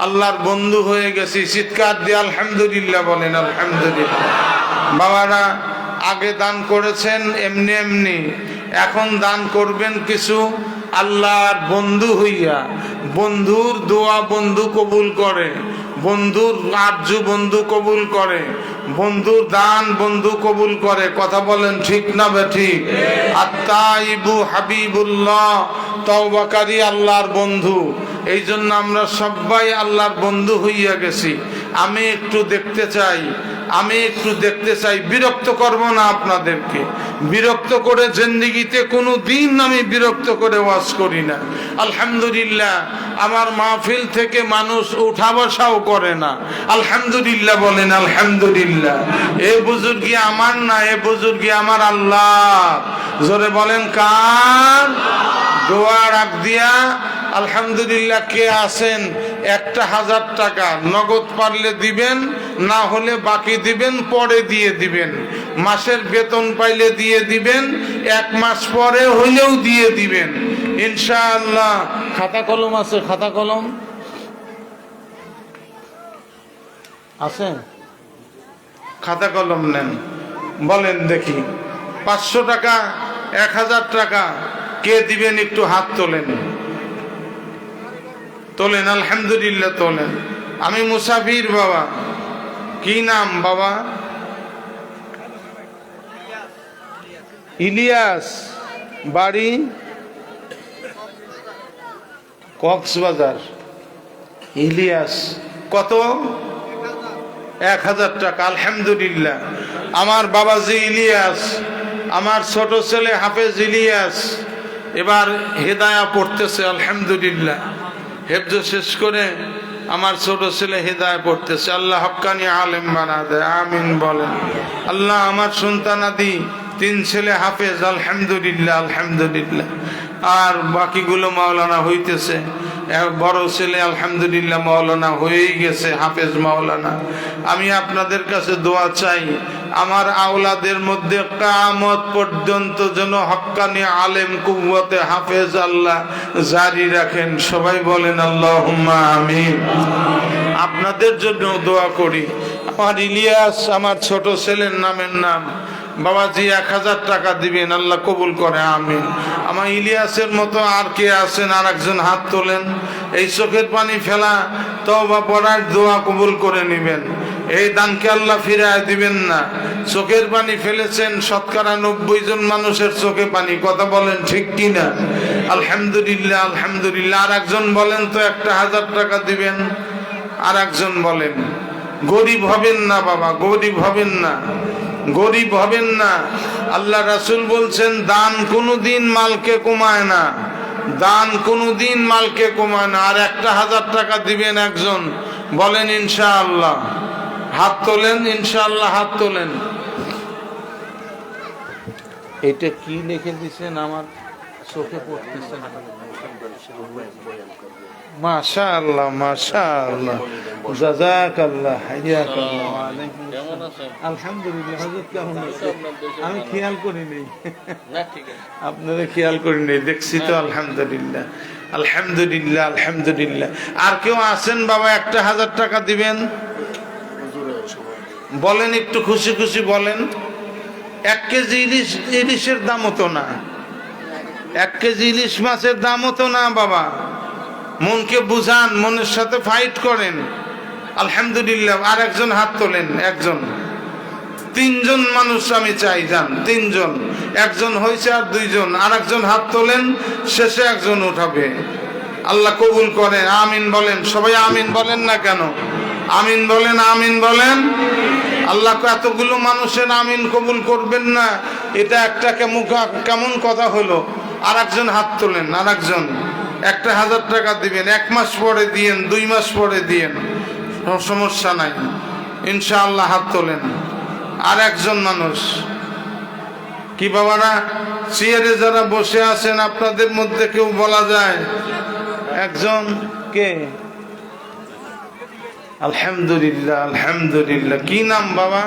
আল্লাহর বন্ধু হয়ে গেছি। চিৎকার দিয়ে আলহামদুলিল্লাহ বলেন, আলহামদুলিল্লাহ। বাবারা আগে দান করেছেন এমনি এমনি, এখন দান করবেন কিছু আল্লাহর বন্ধু হইয়া। বন্ধুর দোয়া বন্ধু কবুল করে, বন্ধুর আরজু বন্ধু কবুল করে, বন্ধুর দান বন্ধু কবুল করে। কথা বলেন ঠিক না বেঠিক? আত্তাইবু হাবিবুল্লাহ, তওবাকারী আল্লাহর বন্ধু। এই জন্য আমরা সবাই আল্লাহর বন্ধু হইয়া গেছি। আমি একটু দেখতে চাই, বিরক্ত করব না আপনাদেরকে। বিরক্ত করে জিন্দেগিতে কোনো দিন আমি বিরক্ত করে ওয়াজ করি না। আলহামদুলিল্লাহ, আমার মাহফিল থেকে মানুষ উঠা বসাও করে না। আলহামদুলিল্লাহ বলেন আলহামদুলিল্লাহ। এ বুজুর্গি আমার না, এ বুজুর্গি আমার আল্লাহ। জোরে বলেন কার? দোয়া রাখ দিয়া আলহামদুলিল্লাহ। কে আছেন? একটা 1000 টাকা নগদ পারলে দিবেন, না হলে বাকি দিবেন, পরে দিয়ে দিবেন। মাসের বেতন পাইলে দিয়ে দিবেন, 1 মাস পরে হইলেও দিয়ে দিবেন ইনশাআল্লাহ। খাতা কলম আছে? খাতা কলম আছে? খাতা কলম নেন, বলেন দেখি। 500 টাকা, 1000 টাকা কে দিবেন? একটু হাত তোলেন, তোলেন। আলহামদুলিল্লাহ তোলেন। আমি মুসাফির বাবা। কি নাম বাবা? ইলিয়াস। বাড়ি কক্সবাজার। ইলিয়াস। কত? 1000 টাকা। আলহামদুলিল্লাহ। আমার বাবাজি ইলিয়াস, আমার ছোট ছেলে হাফেজ ইলিয়াস এবার হেদায়া পড়তেছে। আলহামদুলিল্লাহ, হেফজ শেষ করে আমার ছোট ছেলে হেদায়া পড়তেছে। আল্লাহ হক্কানি আলেম বানা দেয়, আমিন বলেন। আল্লাহ আমার সন্তানাদি 3 ছেলে হাফেজ। আলহামদুলিল্লাহ আলহামদুলিল্লাহ। আর বাকিগুলো মাওলানা হইতেছে। বড় ছেলে আলহামদুলিল্লাহ মাওলানা হয়েই গেছে, হাফেজ মাওলানা। আমি আপনাদের কাছে দোয়া চাই, আমার আওলাদের মধ্যে কিয়ামত পর্যন্ত যেন হক্কানি আলেম কুওয়াতে হাফেজ আল্লাহ জারি রাখেন। সবাই বলেন আল্লাহুম্মা আমিন। আপনাদের জন্য দোয়া করি। আমার ইলিয়াস, আমার ছোট ছেলের নামের নাম বাবাজি 1000 টাকা দিবেন, আল্লাহ কবুল করে, আমিন। আমার ইলিয়াসের মতো আর কে আছেন? আর একজন হাত তোলেন। এই চোখের পানি ফেলা তওবা পড়ার দোয়া কবুল করে নেবেন। এই দানকে আল্লাহ ফিরায় দিবেন না। চোখের পানি ফেলেছেন 90% জন মানুষের চোখে পানি। কথা বলেন ঠিক কিনা? আলহামদুলিল্লাহ আলহামদুলিল্লাহ। আর একজন বলেন তো, একটা 1000 টাকা দিবেন। আর একজন বলেন। গরিব হবেন না বাবা, গরিব হবেন না, গরিব হবেন না। আল্লাহ রাসূল বলছেন, দান কোনোদিন মালকে কমায় না, দান কোনোদিন মালকে কমায় না। আর একটা 1000 টাকা দিবেন একজন, বলেন ইনশাআল্লাহ। হাত তোলেন, ইনশাআল্লাহ হাত তোলেন। এটা কি লিখে দিছেন? আমার চোখে পড়তেছে। মাশাআল্লাহ মাশাআল্লাহ, জাযাকাল্লাহ, হাইয়াকাল্লাহ। ওয়ালাইকুম আসসালাম। আলহামদুলিল্লাহ। হযরত কেমন আছেন? আমি খেয়াল করি নাই। না ঠিক আছে, আপনারা খেয়াল করি নাই, দেখছি তো। আলহামদুলিল্লাহ আলহামদুলিল্লাহ আলহামদুলিল্লাহ। আর কেউ আছেন বাবা? একটা 1000 টাকা দিবেন, বলেন একটু খুশি খুশি বলেন। 1 কেজি ইলিশের দাম হতো না, 1 কেজি ইলিশ মাছের দাম হতো না বাবা। মনকে বুঝান, মনের সাথে ফাইট করেন। আলহামদুলিল্লাহ। আর একজন হাত তোলেন, একজন। 3 জন মানুষ আমি চাই, যান 3 জন। একজন হয়েছে আর 2 জন। আর একজন হাত তোলেন, শেষে একজন উঠাবে। আল্লাহ কবুল করেন, আমিন বলেন। সবাই আমিন বলেন না কেন? আমিন বলেন, আমিন বলেন। আল্লাহ এতগুলো মানুষের আমিন কবুল করবেন না, এটা একটা কেমন কথা হলো? আর একজন হাত তোলেন, আর একজন। একটা 1000 টাকা দিবেন, 1 মাস পরে দিয়েন, 2 মাস পরে দিয়েন, সমস্যা নাই ইনশাআল্লাহ। হাত তোলেন। আর একজন মানুষ। কি বাবারা, চেয়ারে যারা বসে আছেন আপনাদের মধ্যে কেউ বলা যায়? একজন কে? আলহামদুলিল্লাহ আলহামদুলিল্লাহ। কি নাম বাবা?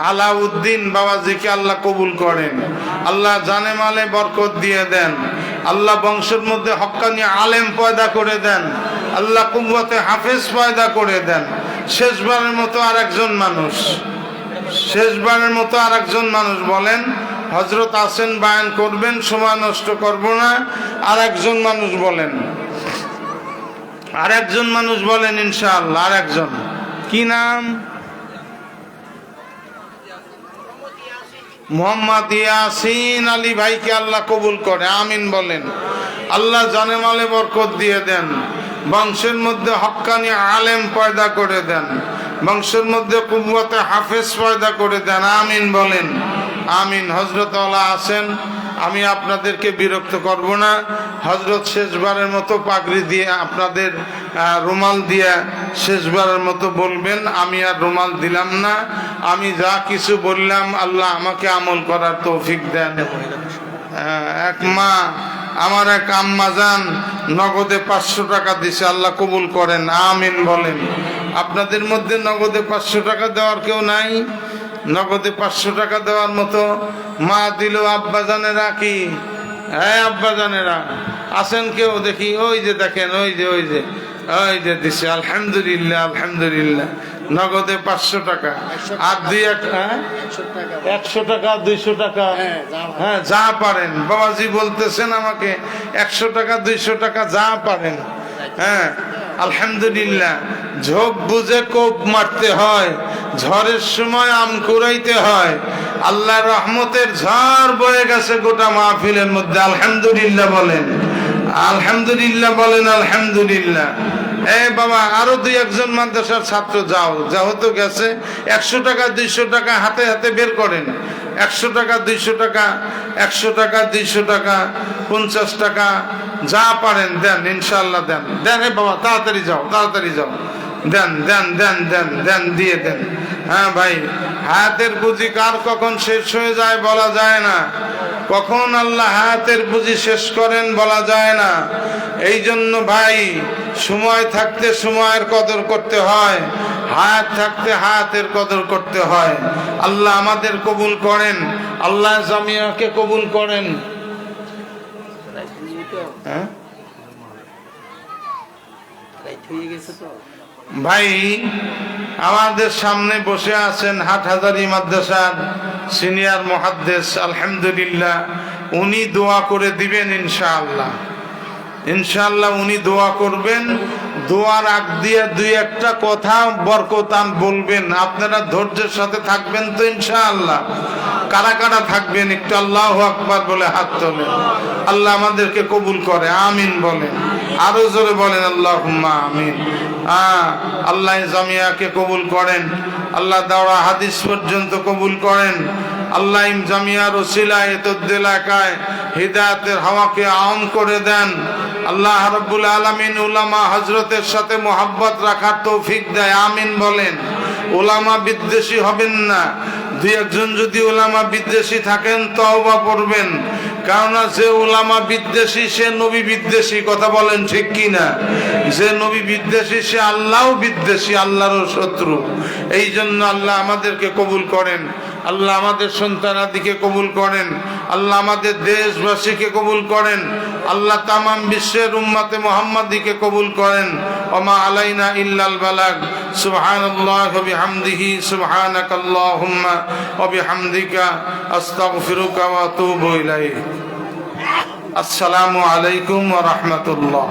আলাউদ্দিন। বাবাজিকে আল্লাহ কবুল করেন, আল্লাহ জানে মালে বরকত দিয়ে দেন, আল্লাহ বংশের মধ্যে হক্কানি আলেম পয়দা করে দেন, আল্লাহ কুওয়াতে হাফেজ পয়দা করে দেন। শেষবারের মতো আর একজন মানুষ, শেষবারের মতো আর একজন মানুষ বলেন। হযরত আছেন, বায়ান করবেন, সময় নষ্ট করব না। আর একজন মানুষ বলেন। আর একজন মানুষ বলেন ইনশাআল্লাহ, আর একজন কি নাম? মোহাম্মদ ইয়াসিন আলী ভাইকে আল্লাহ কবুল করে, আমিন বলেন। আল্লাহ জানে মালে বরকত দিয়ে দেন, বংশের মধ্যে হক্কানি আলেম পয়দা করে দেন, বংশের মধ্যে কুব্বতে হাফেজ পয়দা করে দেন, আমিন বলেন, আমিন। হযরত ওয়ালা আছেন, আমি আপনাদেরকে বিরক্ত করব না। হযরত শেষবারের মতো পাগড়ি দিয়ে আপনাদের রুমাল দিয়ে শেষবারের মতো বলবেন, আমি আর রুমাল দিলাম না। আমি যা কিছু বললাম আল্লাহ আমাকে আমল করার তৌফিক দেন। এক মা, আমার এক আম্মা জান নগদে 500 টাকা দিছে, আল্লাহ কবুল করেন, আমিন বলেন। আপনাদের মধ্যে নগদে 500 টাকা দেওয়ার কেউ নাই? নগদে 500 টাকা দেওয়ার মতো মা দিল। আব্বা জানেরা কি? হ্যাঁ আব্বা জানেরা আছেন কেউ? দেখি, ওই যে দেখেন, ওই যে দিছে, আলহামদুলিল্লাহ আলহামদুলিল্লাহ। নগদে 500 টাকা আর 100 টাকা 200 টাকা, হ্যাঁ যা পারেন। বাবাজি বলতেছেন আমাকে 100 টাকা 200 টাকা যা পারেন। হ্যাঁ আলহামদুলিল্লাহ। ঝোপ বুঝে কোপ মারতে হয়, ঝড়ের সময় আম কুড়াইতে হয়। আল্লাহ রহমতের ঝড় বয়ে গেছে গোটা মাহফিলের মধ্যে, আলহামদুলিল্লাহ বলেন, আলহামদুলিল্লাহ বলেন, আলহামদুলিল্লাহ। বাবা আরো 2-1 মাদ্রাসার ছাত্র যাও, যেহেতু গেছে 100 টাকা 200 টাকা হাতে হাতে বের করেন। 100 টাকা 200 টাকা, 100 টাকা 200 টাকা, 50 টাকা যা পারেন দেন, ইনশাআল্লাহ দেন। দেন বাবা, তাড়াতাড়ি যাও, তাড়াতাড়ি যাও, দেন দেন দেন দেন দেন, দিয়ে দেন। হ্যাঁ ভাই, হায়াতের পুঁজি কার কখন শেষ হয়ে যায় বলা যায় না। কখন আল্লাহ হায়াতের পুঁজি শেষ করেন বলা যায় না। এই জন্য ভাই, সময় থাকতে সময়ের কদর করতে হয়, হায়াত থাকতে হায়াতের কদর করতে হয়। আল্লাহ আমাদের কবুল করেন, আল্লাহ জামিয়াকে কবুল করেন। হ্যাঁ ভাই, আমাদের সামনে বসে আছেন হাটহাজারী মাদ্রাসার সিনিয়র মুহাদ্দিস, আলহামদুলিল্লাহ। উনি দোয়া করে দিবেন ইনশাআল্লাহ, ইনশাআল্লাহ উনি দোয়া করবেন। দোয়ার আগ দিয়ে 2-1টা কথা বরকতান বলবেন। আপনারা ধৈর্যের সাথে থাকবেন তো ইনশাআল্লাহ? কারা কারা থাকবেন একটু আল্লাহু আকবার বলে হাত তোলেন। আল্লাহ আমাদেরকে কবুল করে, আমিন বলেন। আরো জোরে বলেন আল্লাহুম্মা আমিন। আল্লাহ জামিয়াকে কবুল করেন, আল্লাহ দাওরা হাদিস পর্যন্ত কবুল করেন। আল্লাহ জামিয়ার ওসিলায় এলাকায় হিদায়াতের হাওয়াকে আম করে দেন। আল্লাহ রাব্বুল আলামিন উলামা হযরতের সাথে মোহাব্বত রাখার তৌফিক দেয়, আমিন বলেন। উলামা বিদ্বেষী হবেন না। 2-1জন যদি উলামা বিদ্বেষী থাকেন তওবা করবেন, কেননা যে উলামা বিদ্বেষী সে নবী বিদ্বেষী। কথা বলেন ঠিক কি না? যে নবী বিদ্বেষী সে আল্লাহও বিদ্বেষী, আল্লাহরও শত্রু। এই জন্য আল্লাহ আমাদেরকে কবুল করেন, আল্লাহ আমাদের সন্তানাদিকে কবুল করেন, আল্লাহ আমাদের দেশবাসীকে কবুল করেন, আল্লাহ তামাম বিশ্বের উম্মতে মুহাম্মাদিকে কবুল করেন। ওমা আলাইনা ইল্লাল বালাগ। সুবহানাল্লাহি ওয়া বিহামদিহি, সুবহানাকাল্লাহুম্মা ওয়া বিহামদিকা, আস্তাগফিরুকা ওয়া আতুবু ইলাইক। আসসালামু আলাইকুম ওয়া রাহমাতুল্লাহ।